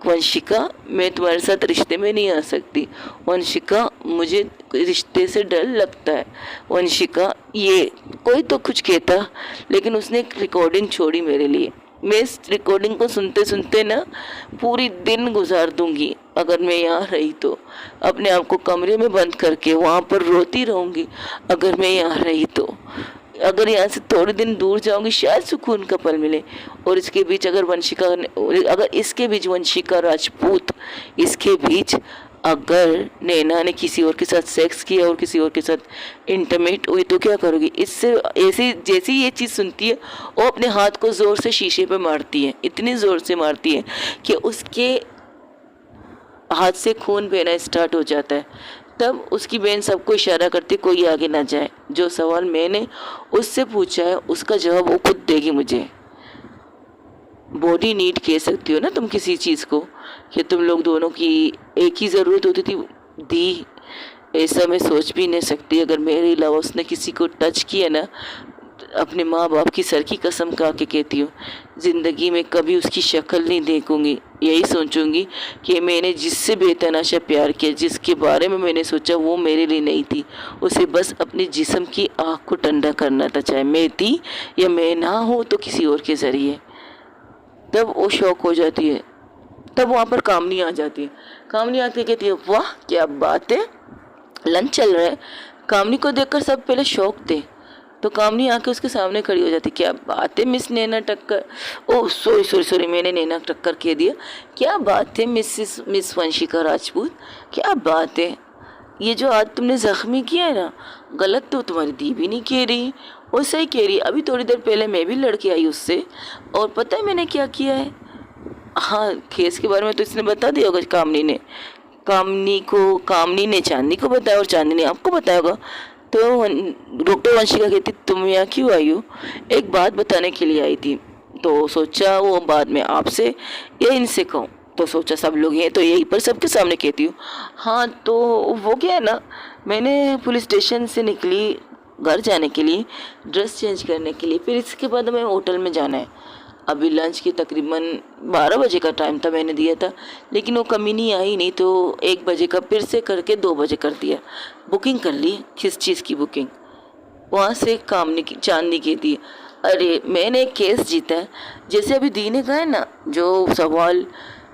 वंशिका मैं तुम्हारे साथ रिश्ते में नहीं आ सकती, वंशिका मुझे रिश्ते से डर लगता है, वंशिका ये कोई तो कुछ कहता, लेकिन उसने एक रिकॉर्डिंग छोड़ी मेरे लिए। मैं इस रिकॉर्डिंग को सुनते सुनते ना पूरी दिन गुजार दूंगी अगर मैं यहाँ रही तो। अपने आप को कमरे में बंद करके वहाँ पर रोती रहूँगी अगर मैं यहाँ रही तो। अगर यहाँ से थोड़े दिन दूर जाऊंगी शायद सुकून का पल मिले। और इसके बीच अगर इसके बीच वंशिका राजपूत, इसके बीच अगर नैना ने किसी और के साथ सेक्स किया और किसी और के साथ इंटीमेट हुई तो क्या करोगी? इससे ऐसी जैसी ये चीज़ सुनती है वो अपने हाथ को ज़ोर से शीशे पे मारती है, इतनी ज़ोर से मारती है कि उसके हाथ से खून बहना स्टार्ट हो जाता है। तब उसकी बहन सबको इशारा करती कोई आगे ना जाए। जो सवाल मैंने उससे पूछा है उसका जवाब वो खुद देगी मुझे। बॉडी नीड कह सकती हो ना तुम किसी चीज़ को, कि तुम लोग दोनों की एक ही ज़रूरत होती थी, दी। ऐसा मैं सोच भी नहीं सकती। अगर मेरे अलावा उसने किसी को टच किया ना, अपने माँ बाप की सर की कसम खा के कहती हूँ ज़िंदगी में कभी उसकी शक्ल नहीं देखूंगी। यही सोचूंगी कि मैंने जिससे बेतहाशा प्यार किया, जिसके बारे में मैंने सोचा वो मेरे लिए नहीं थी, उसे बस अपने जिस्म की आग को ठंडा करना था, चाहे मैं थी या मैं ना हो तो किसी और के ज़रिए। तब वो शौक हो जाती है। तब वहाँ पर कामनी आ जाती है। कामनी आके कहती है वाह क्या बात है, लंच चल रहा है। कामनी को देखकर सब पहले शौक थे, तो कामनी आके उसके सामने खड़ी हो जाती। क्या बात है मिस नैना टक्कर, ओह सॉरी सॉरी सॉरी मैंने नैना टक्कर कह दिया। क्या बात है मिस वंशिका राजपूत, क्या बात है। ये जो आज तुमने ज़ख्मी किया है ना, गलत तो तुम्हारी दी भी नहीं कह रही, वो सही कह रही। अभी थोड़ी देर पहले मैं भी लड़के आई उससे, और पता है मैंने क्या किया है। हाँ केस के बारे में तो इसने बता दिया होगा कामनी ने चांदनी को बताया और चांदनी ने आपको बताया होगा। तो डॉक्टर वंशिका कहती तुम यहाँ क्यों आई हो। एक बात बताने के लिए आई थी, तो सोचा वो बाद में आपसे या इनसे कहूँ, तो सोचा सब लोग हैं तो यहीं पर सबके सामने कहती हूँ। हाँ तो वो क्या है ना, मैंने पुलिस स्टेशन से निकली घर जाने के लिए, ड्रेस चेंज करने के लिए, फिर इसके बाद हमें होटल में जाना है। अभी लंच की तकरीबन 12 बजे का टाइम था मैंने दिया था, लेकिन वो कमीनी आई नहीं, तो 1 बजे का फिर से करके 2 बजे कर दिया। बुकिंग कर ली, किस चीज़ की बुकिंग, वहाँ से कामनी की चांदनी की थी। अरे मैंने एक केस जीता है। जैसे अभी दी ने कहा है ना, जो सवाल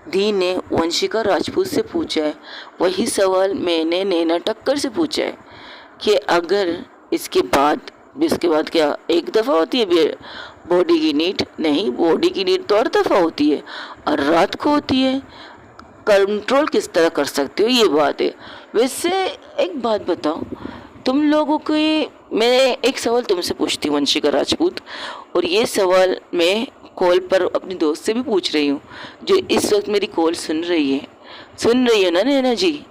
दी ने वंशिका राजपूत से पूछा है, वही सवाल मैंने नैना टक्कर से पूछा है कि अगर इसके बाद क्या एक दफ़ा होती है बॉडी की नीड? नहीं, बॉडी की नीड तो हर दफ़ा होती है और रात को होती है। कंट्रोल किस तरह कर सकते हो, ये बात है। वैसे एक बात बताओ, तुम लोगों को मैं एक सवाल तुमसे पूछती हूँ वंशिका राजपूत, और ये सवाल मैं कॉल पर अपनी दोस्त से भी पूछ रही हूँ जो इस वक्त मेरी कॉल सुन रही है ना नैना जी।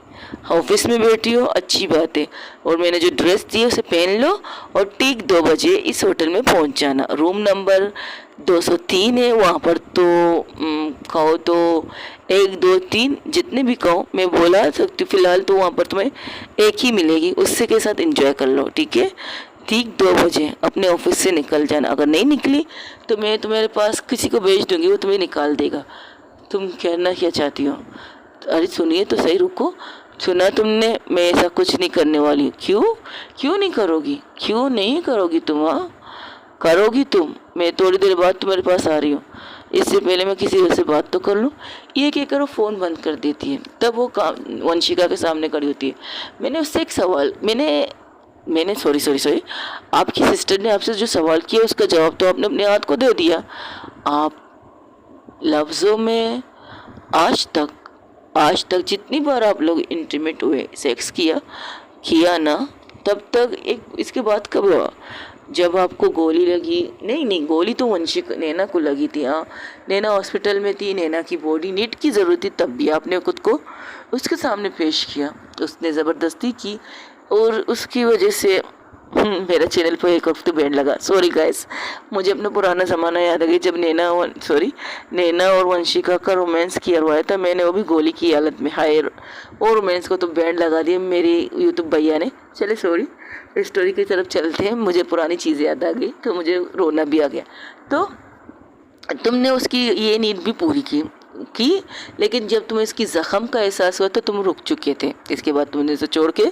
ऑफिस में बैठी हो अच्छी बात है, और मैंने जो ड्रेस दी है उसे पहन लो और ठीक 2 बजे इस होटल में पहुंच जाना। रूम नंबर 203 है। वहाँ पर तो कहो तो 1 2 3 जितने भी कहो मैं बोला सकती हूँ। फिलहाल तो वहाँ पर तुम्हें एक ही मिलेगी, उससे के साथ एंजॉय कर लो, ठीक है। ठीक 2 बजे अपने ऑफिस से निकल जाना। अगर नहीं निकली तो मैं तुम्हारे पास किसी को भेज दूँगी, वो तुम्हें निकाल देगा। तुम कहना क्या चाहती हो? अरे सुनिए तो सही, रुको। सुना तुमने, मैं ऐसा कुछ नहीं करने वाली। क्यों नहीं करोगी? क्यों नहीं करोगी तुम? हाँ करोगी तुम। मैं थोड़ी देर बाद तुम्हारे पास आ रही हूँ, इससे पहले मैं किसी से बात तो कर लूँ। ये कहकर वो फ़ोन बंद कर देती है। तब वो वंशिका के सामने खड़ी होती है। मैंने उससे एक सवाल मैंने सॉरी आपकी सिस्टर ने आपसे जो सवाल किया उसका जवाब तो आपने अपने हाथ को दे दिया। आप लफ्ज़ों में आज तक जितनी बार आप लोग इंटीमेट हुए, सेक्स किया ना, तब तक इसके बाद कब हुआ? जब आपको गोली लगी? नहीं, गोली तो नैना को लगी थी। हाँ नैना हॉस्पिटल में थी, नैना की बॉडी नीड की ज़रूरत थी, तब भी आपने खुद को उसके सामने पेश किया। उसने ज़बरदस्ती की और उसकी वजह से मेरा चैनल पर एक वक्त बैंड लगा। सॉरी गाइस, मुझे अपना पुराना ज़माना याद आ गया जब नैना और वंशिका का रोमांस किया हुआ था। मैंने वो भी गोली की हालत में। हाय, और रोमांस को तो बैंड लगा दिया मेरे यूट्यूब भैया ने। चले सॉरी, स्टोरी की तरफ चलते हैं। मुझे पुरानी चीज़ें याद आ गई तो मुझे रोना भी आ गया। तो तुमने उसकी ये नीड भी पूरी की, लेकिन जब तुम्हें इसकी ज़ख़म का एहसास हुआ तो तुम रुक चुके थे। इसके बाद तुमने इसे छोड़ के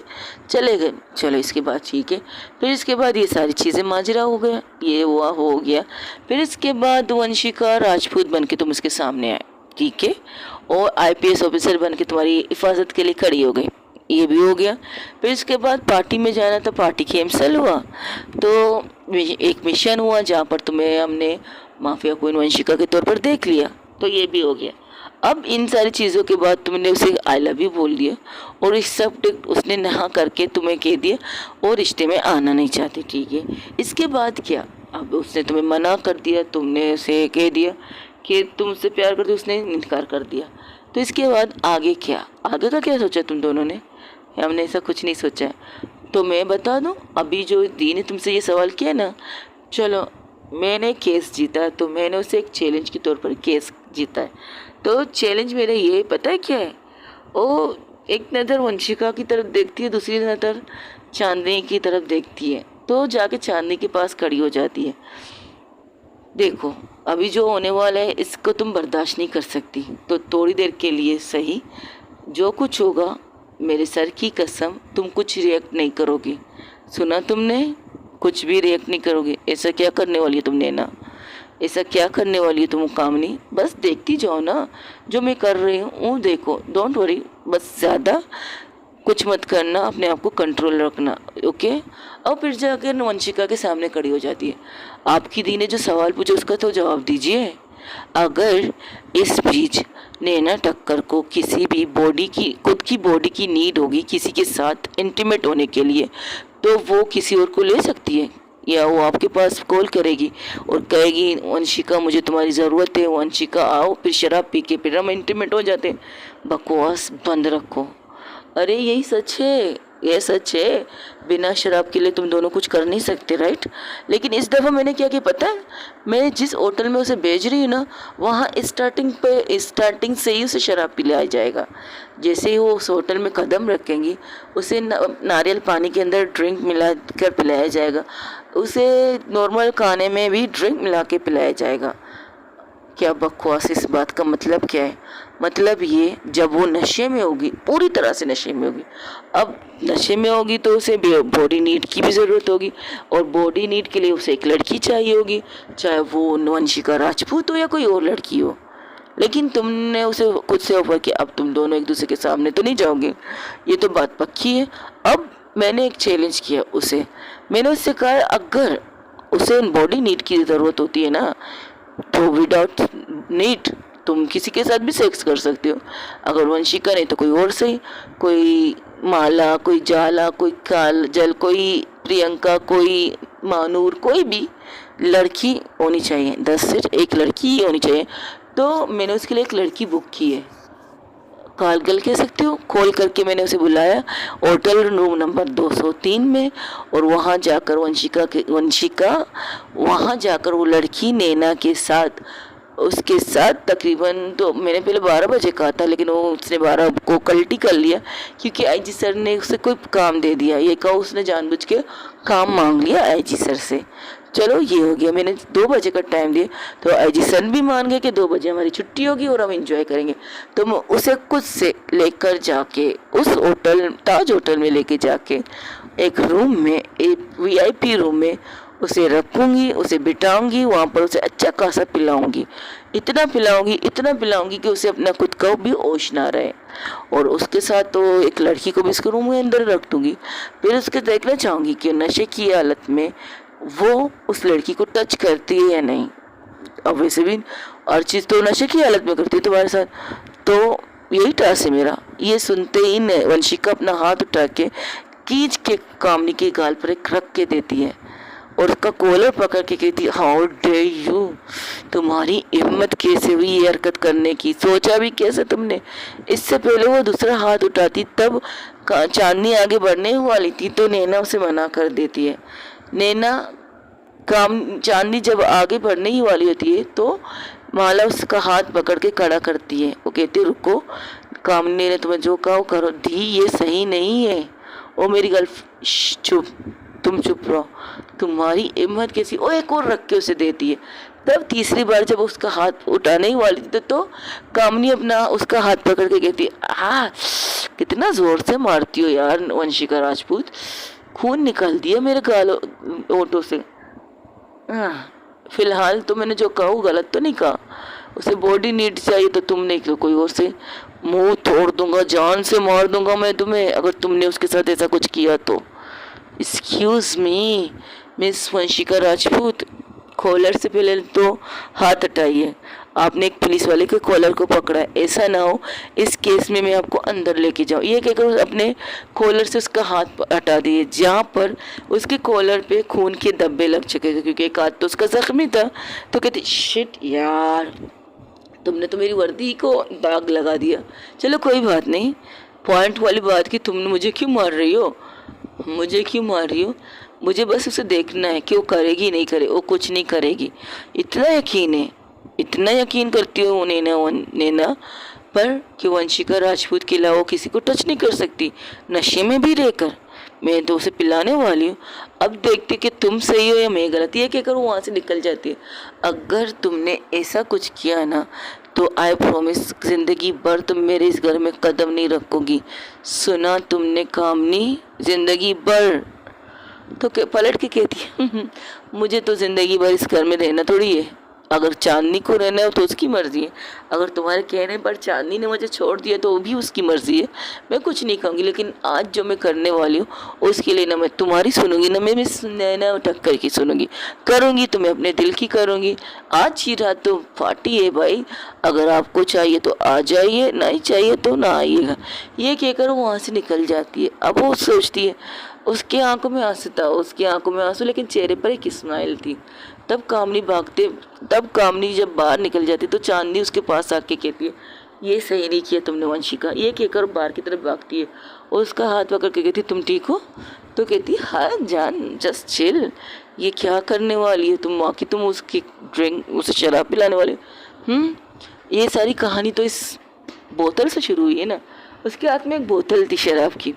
चले गए। चलो इसके बाद ठीक है। फिर इसके बाद ये सारी चीज़ें माजरा हो गया, ये हुआ हो गया। फिर इसके बाद वंशिका राजपूत बन के तुम उसके सामने आए, ठीक है, और IPS ऑफिसर बन के तुम्हारी हिफाजत के लिए खड़ी हो गई, ये भी हो गया। फिर इसके बाद पार्टी में जाना था, पार्टी कैंसल हुआ, तो एक मिशन हुआ जहाँ पर तुम्हें हमने माफिया क्वीन वंशिका के तौर पर देख लिया, तो ये भी हो गया। अब इन सारी चीज़ों के बाद तुमने उसे आई लव यू बोल दिया और इस सब उसने नहा करके तुम्हें कह दिया और रिश्ते में आना नहीं चाहती, ठीक है। इसके बाद क्या? अब उसने तुम्हें मना कर दिया, तुमने उसे कह दिया कि तुमसे प्यार करती, उसने इनकार कर दिया। तो इसके बाद आगे क्या? आगे का क्या सोचा तुम दोनों ने? हमने ऐसा कुछ नहीं सोचा है। तो मैं बता दूं, अभी जो दी ने तुमसे ये सवाल किया ना, चलो मैंने केस जीता, तो मैंने उसे एक चैलेंज के तौर पर केस जीता है। तो चैलेंज मेरा ये पता है क्या है, वो एक नज़र वंशिका की तरफ देखती है, दूसरी नज़र चांदनी की तरफ देखती है, तो जाके चांदनी के पास खड़ी हो जाती है। देखो अभी जो होने वाला है इसको तुम बर्दाश्त नहीं कर सकती, तो थोड़ी देर के लिए सही, जो कुछ होगा मेरे सर की कसम तुम कुछ रिएक्ट नहीं करोगी। सुना तुमने, कुछ भी रिएक्ट नहीं करोगे। ऐसा क्या करने वाली है तुमने ना, ऐसा क्या करने वाली है तुम कामनी, बस देखती जाओ ना जो मैं कर रही हूँ। देखो डोंट वरी, बस ज़्यादा कुछ मत करना, अपने आप को कंट्रोल रखना, ओके। और फिर जाकर वंशिका के सामने खड़ी हो जाती है। आपकी दी ने जो सवाल पूछा उसका तो जवाब दीजिए। अगर इस बीच नैना टक्कर को किसी भी बॉडी की, खुद की बॉडी की नीड होगी किसी के साथ इंटीमेट होने के लिए, तो वो किसी और को ले सकती है, या वो आपके पास कॉल करेगी और कहेगी वंशिका मुझे तुम्हारी ज़रूरत है, वंशिका आओ, फिर शराब पी के फिर हम इंटीमेट हो जाते हैं। बकवास बंद रखो। अरे यही सच है, ये सच है, बिना शराब के लिए तुम दोनों कुछ कर नहीं सकते, राइट। लेकिन इस दफ़ा मैंने क्या किया पता है, मैं जिस होटल में उसे भेज रही हूँ ना, वहाँ स्टार्टिंग से ही उसे शराब पिलाया जाएगा। जैसे ही वो उस होटल में कदम रखेंगी, उसे नारियल पानी के अंदर ड्रिंक मिला कर पिलाया जाएगा, उसे नॉर्मल खाने में भी ड्रिंक मिला के पिलाया जाएगा। क्या बकवास, इस बात का मतलब क्या है, मतलब ये जब वो नशे में होगी, पूरी तरह से नशे में होगी। अब नशे में होगी तो उसे बॉडी नीड की भी ज़रूरत होगी, और बॉडी नीड के लिए उसे एक लड़की चाहिए होगी, चाहे वो वंशिका राजपूत हो या कोई और लड़की हो। लेकिन तुमने उसे खुद से ऑफर किया, अब तुम दोनों एक दूसरे के सामने तो नहीं जाओगे, ये तो बात पक्की है। अब मैंने एक चैलेंज किया उसे, मैंने उससे कहा अगर उसे बॉडी नीड की ज़रूरत होती है ना, तो विदाउट नीड तुम किसी के साथ भी सेक्स कर सकते हो। अगर वंशिका नहीं तो कोई और सही, कोई माला, कोई जाला, कोई काजल, कोई प्रियंका, कोई मानूर, कोई भी लड़की होनी चाहिए, 10 से एक लड़की ही होनी चाहिए। तो मैंने उसके लिए एक लड़की बुक की है, कालगल कह सकते हो। कॉल करके मैंने उसे बुलाया होटल रूम नंबर 203 में, और वहाँ जाकर वंशिका वहाँ जाकर वो लड़की नैना के साथ, उसके साथ तकरीबन, तो मैंने पहले 12 बजे कहा था, लेकिन वो उसने 12 को कल्टी कर लिया, क्योंकि आईजी सर ने उसे कोई काम दे दिया, ये कहा उसने जानबूझ के काम मांग लिया आईजी सर से। चलो ये हो गया, मैंने 2 बजे का टाइम दिया, तो आईजी सर भी मान गए कि 2 बजे हमारी छुट्टी होगी और हम इंजॉय करेंगे। तो मैं उसे खुद से लेकर जाके उस होटल, ताज होटल में लेके जाके एक रूम में, एक वीआईपी रूम में उसे रखूँगी, उसे बिठाऊँगी, वहाँ पर उसे अच्छा खासा पिलाऊँगी, इतना पिलाऊँगी कि उसे अपना खुद का भी होश ना रहे। और उसके साथ तो एक लड़की को भी इसके रूम के अंदर रख दूँगी। फिर उसके देखना चाहूँगी कि नशे की हालत में वो उस लड़की को टच करती है या नहीं। अब वैसे भी हर चीज़ तो नशे की हालत में करती है तुम्हारे साथ, तो यही टास्क है मेरा। ये सुनते ही वंशिका अपना हाथ उठा के खींच के कामनी के गाल पर एक रख के देती है और उसका कॉलर पकड़ के कहती है हाउ डे यू, तुम्हारी हिम्मत कैसे हुई ये हरकत करने की, सोचा भी कैसे तुमने। इससे पहले वो दूसरा हाथ उठाती तब चांदनी आगे बढ़ने वाली थी, तो नैना उसे मना कर देती है। चांदनी जब आगे बढ़ने ही वाली होती है तो माला उसका हाथ पकड़ के खड़ा करती है। वो कहती है रुको, कामनी ने तुम्हें जो कहा करो। दी ये सही नहीं है। ओ मेरी गर्ल चुप, तुम चुप रहो, तुम्हारी हिम्मत कैसी। ओ एक और रख के उसे देती है। तब तीसरी बार जब उसका हाथ उठाने ही वाली थी तो कामनी अपना उसका हाथ पकड़ के कहती है कितना जोर से मारती हो यार वंशिका राजपूत, खून निकाल दिया मेरे गालों ओठों से। फिलहाल तो मैंने जो कहा गलत तो नहीं कहा, उसे बॉडी नीड चाहिए तो तुमने तो कोई और से मुंह तोड़ दूंगा, जान से मार दूंगा मैं तुम्हें अगर तुमने उसके साथ ऐसा कुछ किया तो। Excuse me miss Vanshika Rajput, collar से पहले तो हाथ हटाइए। आपने एक पुलिस वाले के कॉलर को पकड़ा है, ऐसा ना हो इस केस में मैं आपको अंदर लेके जाऊँ। ये कहकर अपने कॉलर से उसका हाथ हटा दिए जहाँ पर उसके कॉलर पे खून के धब्बे लग चुके थे, क्योंकि एक हाथ तो उसका जख्मी था। तो कहती शिट यार, तुमने तो मेरी वर्दी को दाग लगा दिया। चलो कोई बात नहीं, पॉइंट वाली बात कि तुम मुझे क्यों मार रही हो, मुझे क्यों मार रही हो? मुझे बस उसे देखना है कि वो करेगी नहीं करे, वो कुछ नहीं करेगी, इतना यकीन है, इतना यकीन करती हो नैना पर कि वंशिका राजपूत के अलावा किसी को टच नहीं कर सकती, नशे में भी रहकर। मैं तो उसे पिलाने वाली हूँ, अब देखते कि तुम सही हो या मैं गलत। ये कहकर वो वहाँ से निकल जाती है। अगर तुमने ऐसा कुछ किया ना तो आई प्रॉमिस जिंदगी भर तुम मेरे इस घर में कदम नहीं रखोगी, सुना तुमने कामनी, जिंदगी भर। तो पलट के कहती है मुझे तो जिंदगी भर इस घर में रहना थोड़ी है, अगर चांदनी को रहना है तो उसकी मर्जी है, अगर तुम्हारे कहने पर चांदनी ने मुझे छोड़ दिया तो वो भी उसकी मर्जी है, मैं कुछ नहीं कहूँगी। लेकिन आज जो मैं करने वाली हूँ उसके लिए ना मैं तुम्हारी सुनूंगी ना मैं नैना टक्कर की सुनूंगी, करूँगी तो मैं अपने दिल की करूँगी। आज ही रात तो पार्टी है भाई, अगर आपको चाहिए तो आ जाइए, नहीं चाहिए तो ना आइएगा। ये कहकर वो वहाँ से निकल जाती है। अब वो सोचती है, उसकी आंखों में आंसू था, उसकी आंखों में आंसू, लेकिन चेहरे पर एक स्माइल थी। तब कामनी जब बाहर निकल जाती तो चांदनी उसके पास आके कहती है ये सही नहीं किया तुमने वंशिका। ये कहकर बाहर की तरफ भागती है और उसका हाथ पकड़ के कहती तुम ठीक हो? तो कहती हाँ जान, जस्ट चिल। ये क्या करने वाली है तुम वहाँ की, तुम उसकी ड्रिंक, उसे शराब पिलाने वाली? ये सारी कहानी तो इस बोतल से शुरू हुई है ना। उसके हाथ में एक बोतल थी शराब की।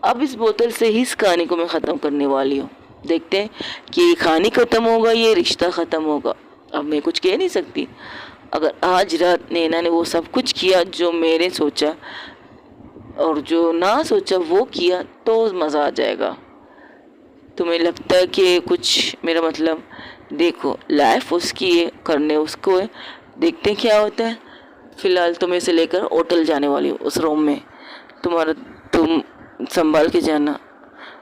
अब इस बोतल से ही इस कहानी को मैं ख़त्म करने वाली हूँ। देखते हैं कि ये कहानी ख़त्म होगा, ये रिश्ता ख़त्म होगा। अब मैं कुछ कह नहीं सकती। अगर आज रात नैना ने वो सब कुछ किया जो मैंने सोचा और जो ना सोचा वो किया तो मज़ा आ जाएगा। तुम्हें लगता है कि कुछ मेरा मतलब, देखो लाइफ उसकी है, करने उसको है, देखते हैं क्या होता है। फ़िलहाल तुम्हें से लेकर होटल जाने वाली हूँ, उस रूम में तुम संभाल के जाना।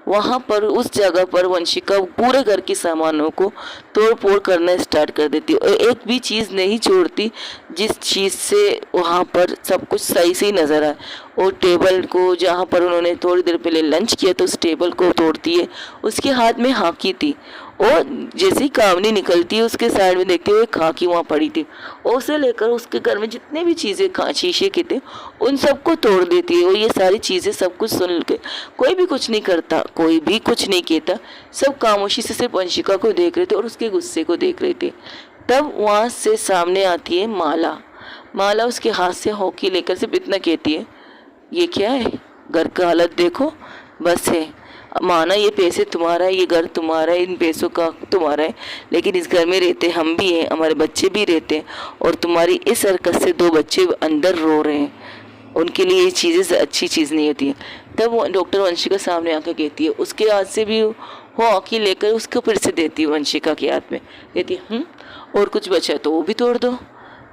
वहाँ पर उस जगह पर वंशिका पूरे घर के सामानों को तोड़ फोड़ करना स्टार्ट कर देती और एक भी चीज़ नहीं छोड़ती जिस चीज़ से वहाँ पर सब कुछ सही से नज़र आए। और टेबल को जहाँ पर उन्होंने थोड़ी देर पहले लंच किया तो उस टेबल को तोड़ती है, उसके हाथ में हाकी थी और जैसे ही कामनी निकलती है उसके साइड में देखते हुए खाकी वहाँ पड़ी थी और उसे लेकर उसके घर में जितने भी चीज़ें शीशे के थे उन सबको तोड़ देती है। और ये सारी चीज़ें सब कुछ सुन के कोई भी कुछ नहीं करता, कोई भी कुछ नहीं कहता, सब खामोशी से सिर्फ वंशिका को देख रहे थे और उसके गुस्से को देख रहे थे। तब वहाँ से सामने आती है माला उसके हाथ से हॉकी लेकर सिर्फ इतना कहती है ये क्या है, घर का हालत देखो, बस है माना ये पैसे तुम्हारा है, ये घर तुम्हारा है, इन पैसों का तुम्हारा है, लेकिन इस घर में रहते हम भी हैं, हमारे बच्चे भी रहते हैं और तुम्हारी इस हरकत से 2 बच्चे अंदर रो रहे हैं, उनके लिए ये चीज़ें अच्छी चीज़ नहीं होती है। तब वो डॉक्टर वंशिका सामने आकर कहती है, उसके हाथ से भी वो हॉकी लेकर उसको फिर से देती है वंशिका के हाथ में, कहती है और कुछ बचा तो वो भी तोड़ दो।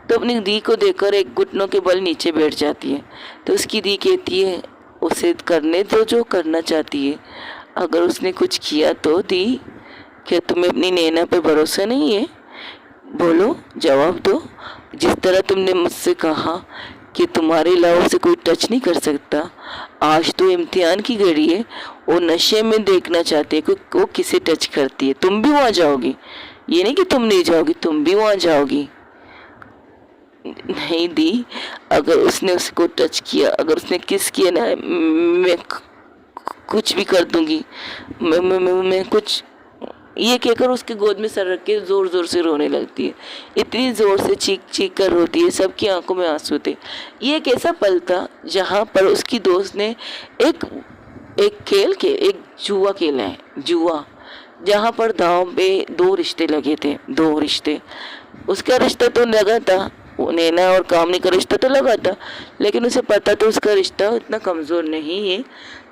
तो अपनी दी को देखकर एक घुटनों के बल नीचे बैठ जाती है। तो उसकी दी कहती है उसे करने दो जो करना चाहती है, अगर उसने कुछ किया तो दी, क्या तुम्हें अपनी नैना पे भरोसा नहीं है? बोलो, जवाब दो। जिस तरह तुमने मुझसे कहा कि तुम्हारे अलावा उसे कोई टच नहीं कर सकता, आज तो इम्तिहान की घड़ी है, वो नशे में देखना चाहती है कि वो किसे टच करती है। तुम भी वहाँ जाओगी, ये नहीं कि तुम नहीं जाओगी, तुम भी वहाँ जाओगी। नहीं दी, अगर उसने उसको टच किया, अगर उसने किस किया ना, मैं कुछ भी कर दूंगी, मैं कुछ। ये कहकर उसके गोद में सर रख के ज़ोर ज़ोर से रोने लगती है, इतनी ज़ोर से चीख चीख कर रोती है, सबकी आंखों में आंसू थे। ये एक ऐसा पल था जहाँ पर उसकी दोस्त ने एक जुआ खेला है, जुआ, जहाँ पर दांव पे 2 रिश्ते लगे थे, 2 रिश्ते। उसका रिश्ता तो लगा था, वो नैना और कामनी का रिश्ता तो लगा था, लेकिन उसे पता तो उसका रिश्ता इतना कमज़ोर नहीं है,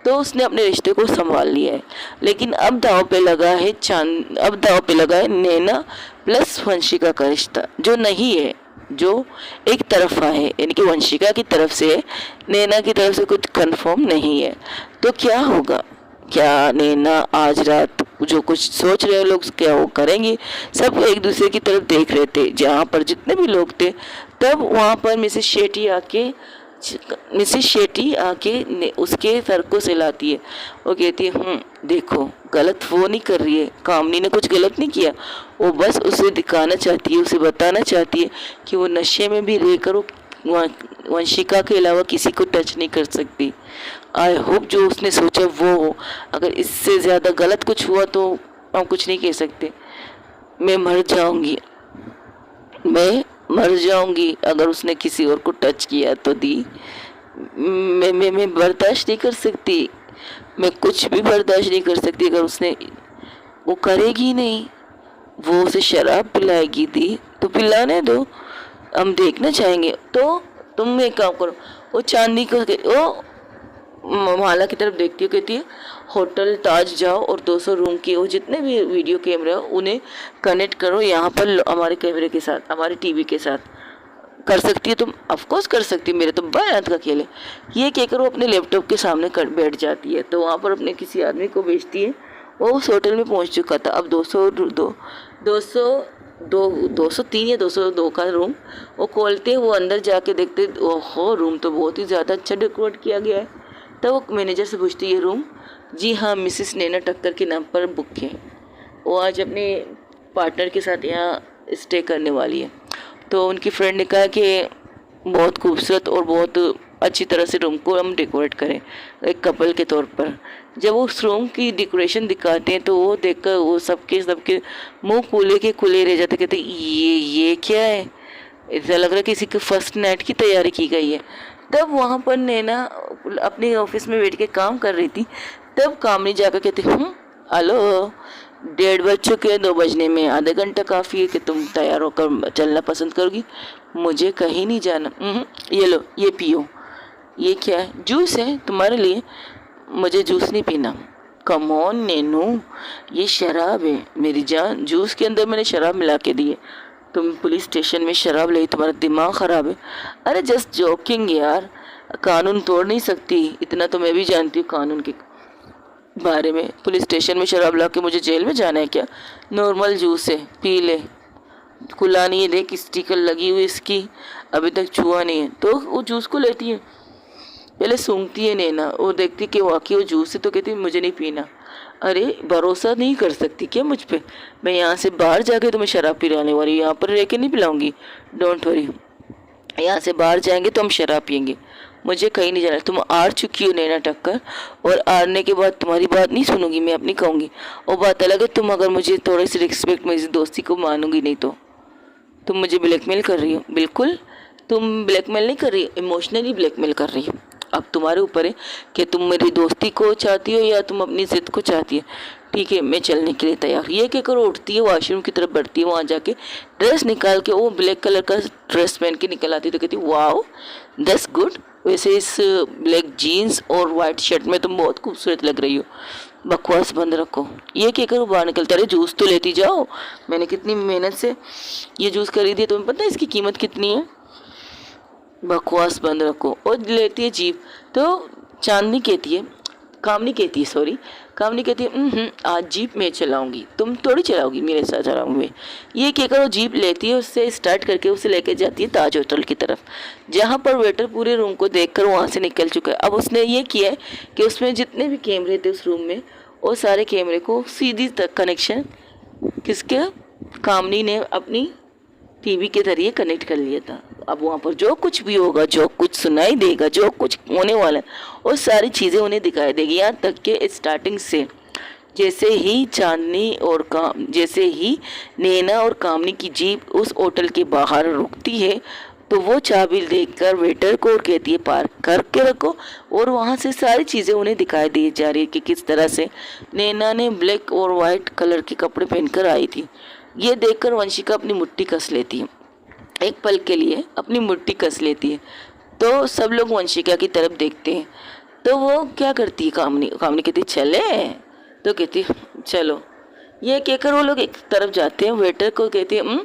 तो उसने अपने रिश्ते को संभाल लिया है। लेकिन अब दांव पे लगा है नैना प्लस वंशिका का रिश्ता, जो नहीं है, जो एक तरफा है, यानी कि वंशिका की तरफ से है, नैना की तरफ से कुछ कंफर्म नहीं है। तो क्या होगा, क्या नैना आज रात जो कुछ सोच रहे लोग क्या वो करेंगे? सब एक दूसरे की तरफ देख रहे थे, जहाँ पर जितने भी लोग थे। तब वहाँ पर मिसेस शेट्टी आके उसके सर को सहलाती है। वो कहती है देखो, गलत वो नहीं कर रही है, कामनी ने कुछ गलत नहीं किया, वो बस उसे दिखाना चाहती है, उसे बताना चाहती है कि वो नशे में भी रहकर वो वंशिका के अलावा किसी को टच नहीं कर सकती। आई होप जो उसने सोचा वो हो। अगर इससे ज़्यादा गलत कुछ हुआ तो हम कुछ नहीं कह सकते। मैं मर जाऊंगी, मैं मर जाऊंगी अगर उसने किसी और को टच किया तो दी। मैं बर्दाश्त नहीं कर सकती, मैं कुछ भी बर्दाश्त नहीं कर सकती। अगर उसने, वो करेगी नहीं, वो उसे शराब पिलाएगी दी तो पिलाने दो, हम देखना चाहेंगे। तो तुम एक काम करो, वो चांदनी को वो माला की तरफ देखती है, कहती है होटल ताज जाओ और 200 रूम के वो जितने भी वीडियो कैमरे हो उन्हें कनेक्ट करो यहाँ पर हमारे कैमरे के साथ, हमारे टीवी के साथ। कर सकती है तुम? ऑफ कोर्स कर सकती है, मेरे तो बात का खेल है। ये कहकर वो अपने लैपटॉप के सामने कर बैठ जाती है। तो वहाँ पर अपने किसी आदमी को भेजती है। वो उस होटल में पहुँच चुका था। अब 203 या 202 का रूम वो खोलते, वो अंदर जाके देखते, ओहो रूम तो बहुत ही ज़्यादा अच्छा डेकोरेट किया गया है। तब वो मैनेजर से पूछती है ये रूम, जी हाँ मिसेस नैना टक्कर के नाम पर बुक है, वो आज अपने पार्टनर के साथ यहाँ स्टे करने वाली है। तो उनकी फ्रेंड ने कहा कि बहुत खूबसूरत और बहुत अच्छी तरह से रूम को हम डेकोरेट करें एक कपल के तौर पर। जब वो उस रूम की डेकोरेशन दिखाते हैं तो वो देखकर वो सबके मुंह खुले रह जाते, कहते ये क्या है, ऐसा लग रहा है किसी के फर्स्ट नाइट की तैयारी की गई है। तब वहाँ पर नैना अपने ऑफिस में बैठ के काम कर रही थी। तब कामनी जाकर कहते हेलो 1:30 बज चुके हैं, 2 बजने में आधा घंटा काफ़ी है कि तुम तैयार होकर चलना पसंद करोगी? मुझे कहीं नहीं जाना। ये लो ये पियो। ये क्या है? जूस है तुम्हारे लिए। मुझे जूस नहीं पीना। कम ऑन नैनू, ये शराब है मेरी जान, जूस के अंदर मैंने शराब मिला के दी है। तुम पुलिस स्टेशन में शराब ली, तुम्हारा दिमाग ख़राब है? अरे जस्ट जोकिंग यार, कानून तोड़ नहीं सकती, इतना तो मैं भी जानती हूँ कानून के बारे में। पुलिस स्टेशन में शराब ला के मुझे जेल में जाना है क्या? नॉर्मल जूस है, पी ले। खुला नहीं है, देख स्टिकर लगी हुई इसकी, अभी तक छुआ नहीं है। तो वो जूस को लेती है, पहले सूंघती है नैना, वो देखती कि वाकई वो जूस है तो कहती मुझे नहीं पीना। अरे भरोसा नहीं कर सकती क्या मुझ पे? मैं यहाँ से बाहर जाके तुम्हें शराब पिलाने वाली, यहाँ पर रह के नहीं पिलाऊंगी। डोंट वरी, यहाँ से बाहर जाएंगे तो हम शराब पियेंगे, मुझे कहीं नहीं जाना। तुम हार चुकी हो नैना टक्कर, और हारने के बाद तुम्हारी बात नहीं सुनूंगी मैं, अपनी कहूँगी। और बात अलग है, तुम अगर मुझे थोड़ी सी रिस्पेक्ट, मेरी दोस्ती को मानूंगी नहीं तो तुम मुझे ब्लैकमेल कर रही हो। बिल्कुल तुम ब्लैकमेल नहीं कर रही, इमोशनली ब्लैकमेल कर रही हो। अब तुम्हारे ऊपर है कि तुम मेरी दोस्ती को चाहती हो या तुम अपनी जिद को चाहती है। ठीक है मैं चलने के लिए तैयार। ये कहकर उठती है, वॉशरूम की तरफ बढ़ती है, वहाँ जाके ड्रेस निकाल के, वो ब्लैक कलर का ड्रेस पहन के निकल आती है। तो कहती वाओ दैट्स गुड, वैसे इस ब्लैक जीन्स और वाइट शर्ट में तुम बहुत खूबसूरत लग रही हो। बकवास बंद रखो। ये कहकर वो बाहर निकलता। अरे जूस तो लेती जाओ, मैंने कितनी मेहनत से ये जूस खरीदी है, तुम्हें पता है इसकी कीमत कितनी है? बकवास बंद रखो। और लेती है जीप। तो चांदनी कहती है, कामनी कहती है आज जीप मैं चलाऊंगी, तुम थोड़ी चलाओगी, मेरे साथ चलाऊंगी। ये कहकर वो जीप लेती है, उससे स्टार्ट करके उसे लेकर जाती है ताज होटल की तरफ, जहाँ पर वेटर पूरे रूम को देखकर वहाँ से निकल चुका है। अब उसने ये किया है कि उसमें जितने भी कैमरे थे उस रूम में, वो सारे कैमरे को सीधी तक कनेक्शन किसके, कामनी ने अपनी टीवी के जरिए कनेक्ट कर लिया था। अब वहाँ पर जो कुछ भी होगा, जो कुछ सुनाई देगा, जो कुछ होने वाला है, वो सारी चीज़ें उन्हें दिखाई देगी। यहाँ तक कि स्टार्टिंग से जैसे ही नैना और कामनी की जीप उस होटल के बाहर रुकती है तो वो चाबी देखकर वेटर को कहती है पार्क करके रखो, और वहाँ से सारी चीज़ें उन्हें दिखाई दी जा रही है कि किस तरह से नैना ने ब्लैक और वाइट कलर के कपड़े पहनकर आई थी। ये देखकर वंशिका अपनी मुट्ठी कस लेती है, एक पल के लिए अपनी मुट्ठी कस लेती है। तो सब लोग वंशिका की तरफ देखते हैं। तो वो क्या करती है, कामनी कहती है चले, तो कहती है चलो। ये कहकर वो लोग एक तरफ जाते हैं। वेटर को कहती है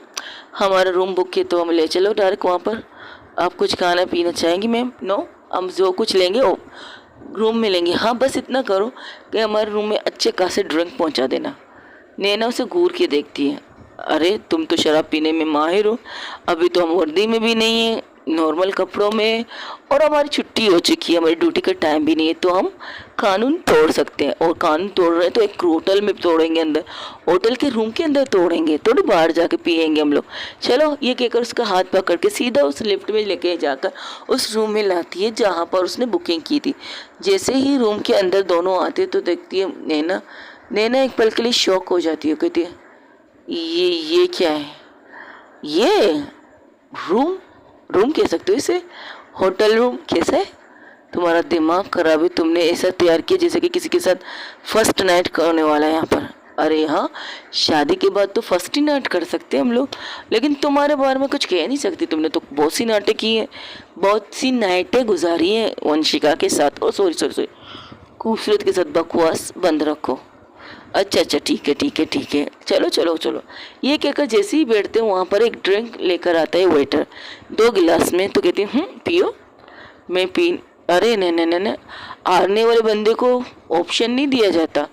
हमारा रूम बुक है तो हम ले चलो डायरेक्ट वहाँ पर। आप कुछ खाना पीना चाहेंगी मैम? नो, हम जो कुछ लेंगे वो रूम में लेंगे। हाँ बस इतना करो कि हमारे रूम में अच्छे खासे ड्रिंक पहुँचा देना। नैना उसे घूर के देखती है, अरे तुम तो शराब पीने में माहिर हो, अभी तो हम वर्दी में भी नहीं है, नॉर्मल कपड़ों में, और हमारी छुट्टी हो चुकी है, हमारी ड्यूटी का टाइम भी नहीं है, तो हम कानून तोड़ सकते हैं। और कानून तोड़ रहे हैं तो एक होटल में तोड़ेंगे, अंदर होटल के रूम के अंदर तोड़ेंगे, थोड़ी बाहर जाके पिएंगे हम लोग। चलो, ये कहकर उसका हाथ पकड़ के सीधा उस लिफ्ट में लेके जाकर उस रूम में लाती है जहाँ पर उसने बुकिंग की थी। जैसे ही रूम के अंदर दोनों आते तो देखती है नैना। नैना एक पल के लिए शॉक हो जाती है, कहती है ये क्या है? ये रूम रूम कह सकते हो इसे, होटल रूम कैसा है? तुम्हारा दिमाग खराब है, तुमने ऐसा तैयार किया जैसे कि किसी के साथ फर्स्ट नाइट करने वाला है यहाँ पर। अरे हाँ, शादी के बाद तो फर्स्ट ही नाइट कर सकते हैं हम लोग, लेकिन तुम्हारे बारे में कुछ कह नहीं सकती। तुमने तो बहुत सी नाइटें की हैं, बहुत सी नाइटें गुजारी हैं वंशिका के साथ। और सॉरी, खूबसूरत के साथ बकवास बंद रखो। अच्छा, ठीक है, चलो। ये कहकर जैसे ही बैठते हैं वहाँ पर एक ड्रिंक लेकर आता है वेटर 2 गिलास में। तो कहती है पियो। मैं पी अरे नहीं, हारने वाले बंदे को ऑप्शन नहीं दिया जाता,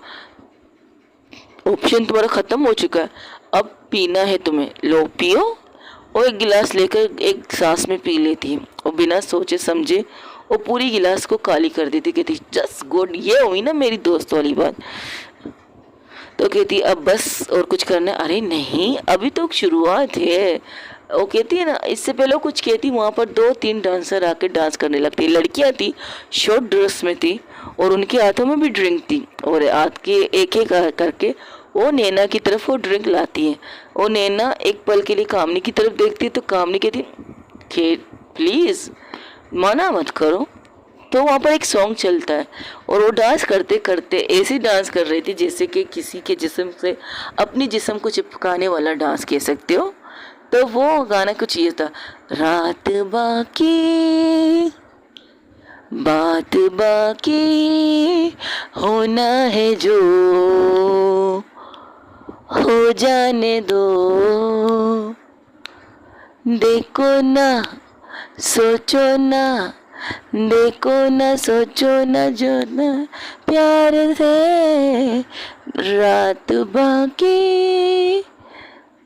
ऑप्शन तुम्हारा ख़त्म हो चुका है, अब पीना है तुम्हें, लो पियो। और एक गिलास लेकर एक सांस में पी लेती है और बिना सोचे समझे वो पूरी गिलास को काली कर देती। कहती जस्ट गुड। ये हुई ना मेरी दोस्त वाली बात। तो कहती अब बस और कुछ करना? अरे नहीं, अभी तो शुरुआत है। वो कहती है ना, इससे पहले वो कुछ कहती, वहाँ पर 2-3 डांसर आके डांस करने लगती। लड़कियाँ थी, शॉर्ट ड्रेस में थी और उनके हाथों में भी ड्रिंक थी, और हाथ के एक करके वो नैना की तरफ वो ड्रिंक लाती है। वो नैना एक पल के लिए कामनी की तरफ देखती है तो कामनी कहती प्लीज़ मना मत करो। तो वहाँ पर एक सॉन्ग चलता है और वो डांस करते करते ऐसी डांस कर रही थी जैसे कि किसी के जिस्म से अपनी जिस्म को चिपकाने वाला डांस कह सकते हो। तो वो गाना कुछ ये था, रात बाकी बात बाकी होना है जो हो जाने दो, देखो ना सोचो ना, देखो ना सोचो ना, जो ना प्यार से रात बाकी।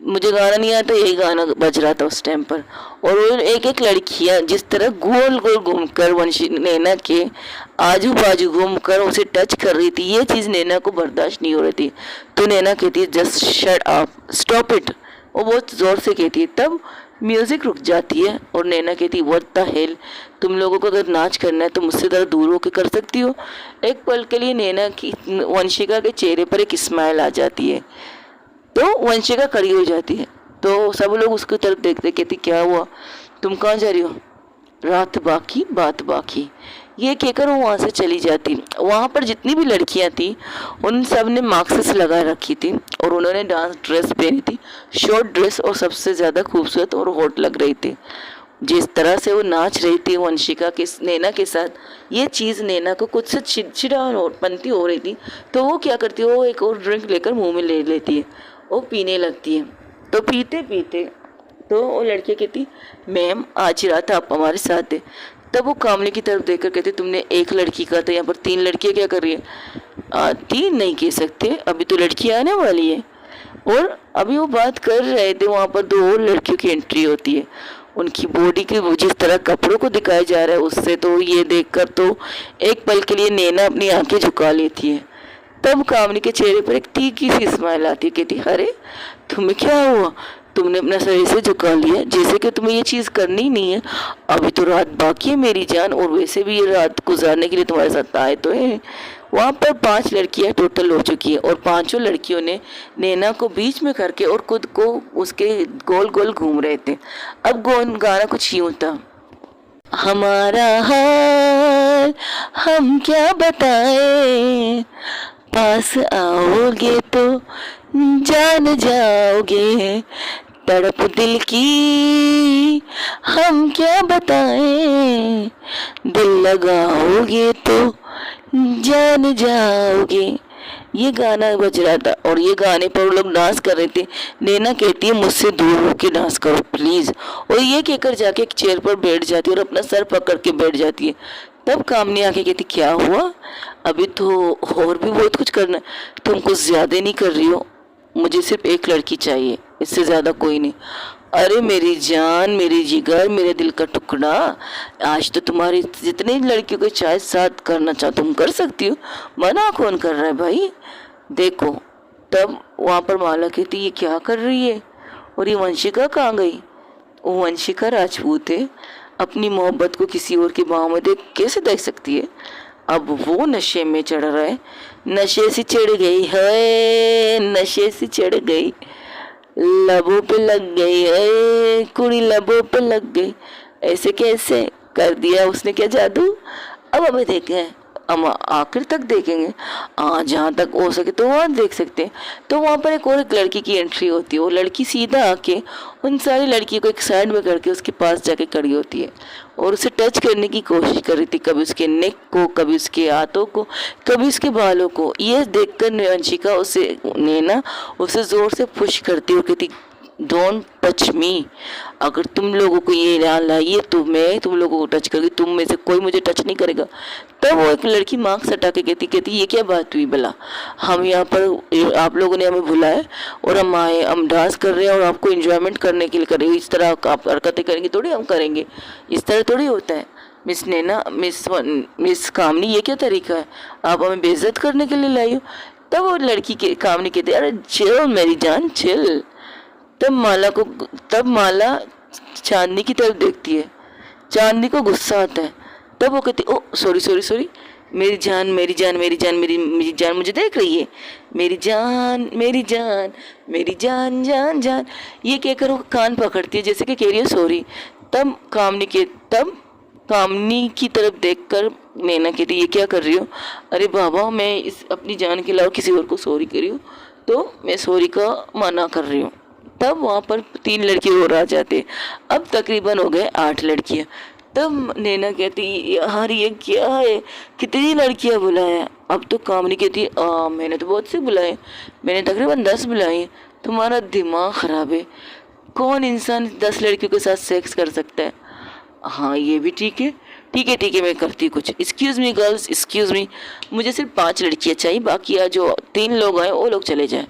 मुझे गाना नहीं आता, यही गाना बज रहा था उस टाइम पर। और वो एक लड़कियां जिस तरह गोल गोल घूमकर वंशी नैना के आजू बाजू घूमकर उसे टच कर रही थी, ये चीज़ नैना को बर्दाश्त नहीं हो रही थी। तो नैना कहती है just shut up, stop it. वो बहुत ज़ोर से कहती है, तब म्यूज़िक रुक जाती है और नैना कहती है व्हाट द हेल, तुम लोगों को अगर नाच करना है तो मुझसे ज़रा दूर होकर कर सकती हो। एक पल के लिए नैना की वंशिका के चेहरे पर एक स्माइल आ जाती है, तो वंशिका खड़ी हो जाती है। तो सब लोग उसकी तरफ देखते, कहती क्या हुआ, तुम कहाँ जा रही हो? रात बाकी बात बाकी, ये कहकर वो वहाँ से चली जाती। वहाँ पर जितनी भी लड़कियाँ थी उन सब ने मास्क लगा रखी थी और उन्होंने डांस ड्रेस पहनी थी, शॉर्ट ड्रेस, और सबसे ज़्यादा खूबसूरत और हॉट लग रही थी। जिस तरह से वो नाच रही थी वंशिका के नैना के साथ, ये चीज़ नैना को कुछ से चिड़चिड़ापनती हो रही थी। तो वो क्या करती है, वो एक और ड्रिंक लेकर मुंह में ले लेती है, वो पीने लगती है। तो पीते पीते तो वो लड़की कहती मैम आज रात आप हमारे साथ है। तब वो कामले की तरफ देखकर कहते तुमने एक लड़की का था, यहाँ पर 3 लड़कियाँ क्या कर रही है? 3 नहीं कह सकते, अभी तो लड़की आने वाली है। और अभी वो बात कर रहे थे, वहाँ पर 2 और लड़कियों की एंट्री होती है। उनकी बॉडी के जिस तरह कपड़ों को दिखाया जा रहा है उससे तो ये देखकर तो एक पल के लिए नैना अपनी आंखें झुका लेती है। तब कामनी के चेहरे पर एक तीखी सी स्माइल आती है, कहती अरे तुम्हें क्या हुआ, तुमने अपना सर ऐसे झुका लिया जैसे कि तुम्हें ये चीज़ करनी ही नहीं है। अभी तो रात बाकी है मेरी जान, और वैसे भी ये रात गुजारने के लिए तुम्हारे साथ आए तो है। वहाँ पर 5 लड़कियाँ टोटल हो चुकी है और 5 लड़कियों ने नैना को बीच में करके और खुद को उसके गोल गोल घूम रहे थे। अब गाना कुछ यूँ था, हमारा हाल हम क्या बताएं, पास आओगे तो जान जाओगे, तड़प दिल की हम क्या बताएं, दिल लगाओगे तो जान जाओगे। ये गाना बज रहा था और ये गाने पर लोग डांस कर रहे थे। नैना कहती है मुझसे दूर होके डांस करो प्लीज़, और ये कहकर जाके एक चेयर पर बैठ जाती है और अपना सर पकड़ के बैठ जाती है। तब कामनी आके कहती क्या हुआ, अभी तो और भी बहुत कुछ करना है, तुम कुछ ज़्यादा नहीं कर रही हो, मुझे सिर्फ एक लड़की चाहिए, इससे ज़्यादा कोई नहीं। अरे मेरी जान, मेरी जिगर, मेरे दिल का टुकड़ा, आज तो तुम्हारी जितनी लड़कियों के चाहे साथ करना चाहो तुम कर सकती हो, मना कौन कर रहा है भाई। देखो, तब वहाँ पर माला कहती ये क्या कर रही है, और ये वंशिका कहाँ गई। वो वंशिका राजपूत है, अपनी मोहब्बत को किसी और की बाहों में देख कैसे देख सकती है। अब वो नशे में चढ़ रहा है, नशे से चढ़ गई है, नशे से चढ़ गई, लबों पे लग गई है कुड़ी, लबों पे लग गई। ऐसे कैसे कर दिया उसने, क्या जादू। अब हमें देखें, हम आखिर तक देखेंगे, जहाँ तक हो सके तो वहाँ देख सकते हैं। तो वहाँ पर एक लड़की की एंट्री होती है। वो लड़की सीधा आके उन सारी लड़कियों को एक साइड में करके उसके पास जाके खड़ी होती है और उसे टच करने की कोशिश कर रही थी, कभी उसके नेक को, कभी उसके हाथों को, कभी उसके बालों को। ये देखकर वंशिका उसे नैना उसे जोर से पुश करती और कहती डोंट टच मी, अगर तुम लोगों को ये ध्यान लाइए तो मैं तुम लोगों को टच करूँगी, तुम में से कोई मुझे टच नहीं करेगा। तब वो एक लड़की मार्क्स हटा के कहती ये क्या बात हुई भला, हम यहाँ पर आप लोगों ने हमें बुलाया और हम आए, हम डांस कर रहे हैं और आपको एंजॉयमेंट करने के लिए कर रहे हो, इस तरह आप हरकतें करेंगे थोड़ी हम करेंगे, इस तरह थोड़ी होता है। मिस नैना, मिस कामनी, ये क्या तरीका है, आप हमें बेइज्जत करने के लिए लाई हो। तब वो लड़की के कामनी कहती अरे चिल मेरी जान चिल। तब माला चांदनी की तरफ देखती है, चांदनी को गुस्सा आता है। तब वो कहती ओ सॉरी सॉरी सॉरी, मेरी जान मेरी जान मेरी जान मेरी जान मुझे देख रही है, मेरी जान मेरी जान मेरी जान जान जान, ये कहकर वो कान पकड़ती है जैसे कि कह रही है सॉरी। तब कामनी की तरफ देखकर नैना कहती ये क्या कर रही हो। अरे बाबा, मैं इस अपनी जान के अलावा किसी और को सॉरी कर रही हूँ, तो मैं सॉरी का मना कर रही हूँ। तब वहाँ पर 3 लड़के और आ जाते, अब तकरीबन हो गए 8 लड़कियाँ। तब नैना कहती यार ये क्या है, कितनी लड़कियाँ बुलाया। अब तो कामनी कहती मैंने तो बहुत से बुलाए, मैंने तकरीबन 10 बुलाए। तुम्हारा दिमाग ख़राब है, कौन इंसान 10 लड़कियों के साथ सेक्स कर सकता है। हाँ ये भी ठीक है, ठीक है मैं करती हूँ कुछ। Excuse me girls, excuse me, मुझे सिर्फ 5 लड़कियाँ चाहिए, बाकी जो 3 लोग आए वो लोग चले जाएँ।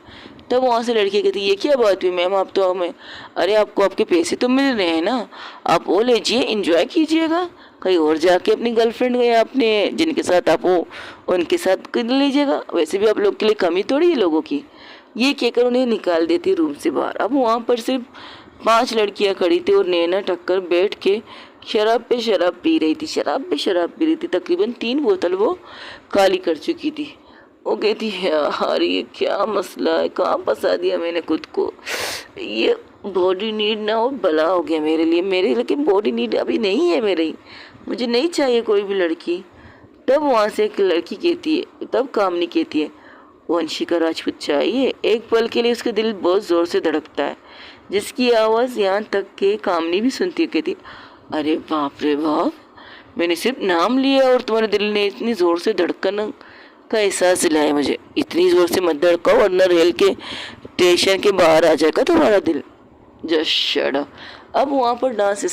तब वहाँ से लड़की कहती ये क्या बात हुई मैम, आप तो हमें, अरे आपको आपके पैसे तो मिल रहे हैं ना, आप वो लीजिए इंजॉय कीजिएगा, कहीं और जाके अपनी गर्लफ्रेंड या अपने जिनके साथ आप हो उनके साथ कर लीजिएगा, वैसे भी आप लोग के लिए कमी थोड़ी है लोगों की। ये कहकर उन्हें निकाल देती रूम से बाहर। अब वहाँ पर सिर्फ 5 लड़कियाँ खड़ी थी और नैना टक्कर बैठ के शराब पे शराब पी रही थी, शराब पे शराब पी रही थी। तकरीबन 3 बोतल वो काली कर चुकी थी। वो कहती है यार ये क्या मसला है, कहाँ फंसा दिया मैंने खुद को, ये बॉडी नीड ना हो भला हो गया मेरे लिए, लेकिन बॉडी नीड अभी नहीं है मेरी, मुझे नहीं चाहिए कोई भी लड़की। तब वहाँ से एक लड़की कहती है, तब कामनी कहती है वंशिका राजपूत चाहिए। एक पल के लिए उसका दिल बहुत ज़ोर से धड़कता है, जिसकी आवाज़ यहाँ तक के कामनी भी सुनती है। कहती अरे बाप रे बाप, मैंने सिर्फ नाम लिया और तुम्हारे दिल ने इतनी ज़ोर से धड़कन का एहसास दिलाया मुझे। इतनी ज़ोर से मत धड़काओ वरना रेल के स्टेशन के बाहर आ जाएगा तुम्हारा दिल। Just shut up. अब वहाँ पर डांस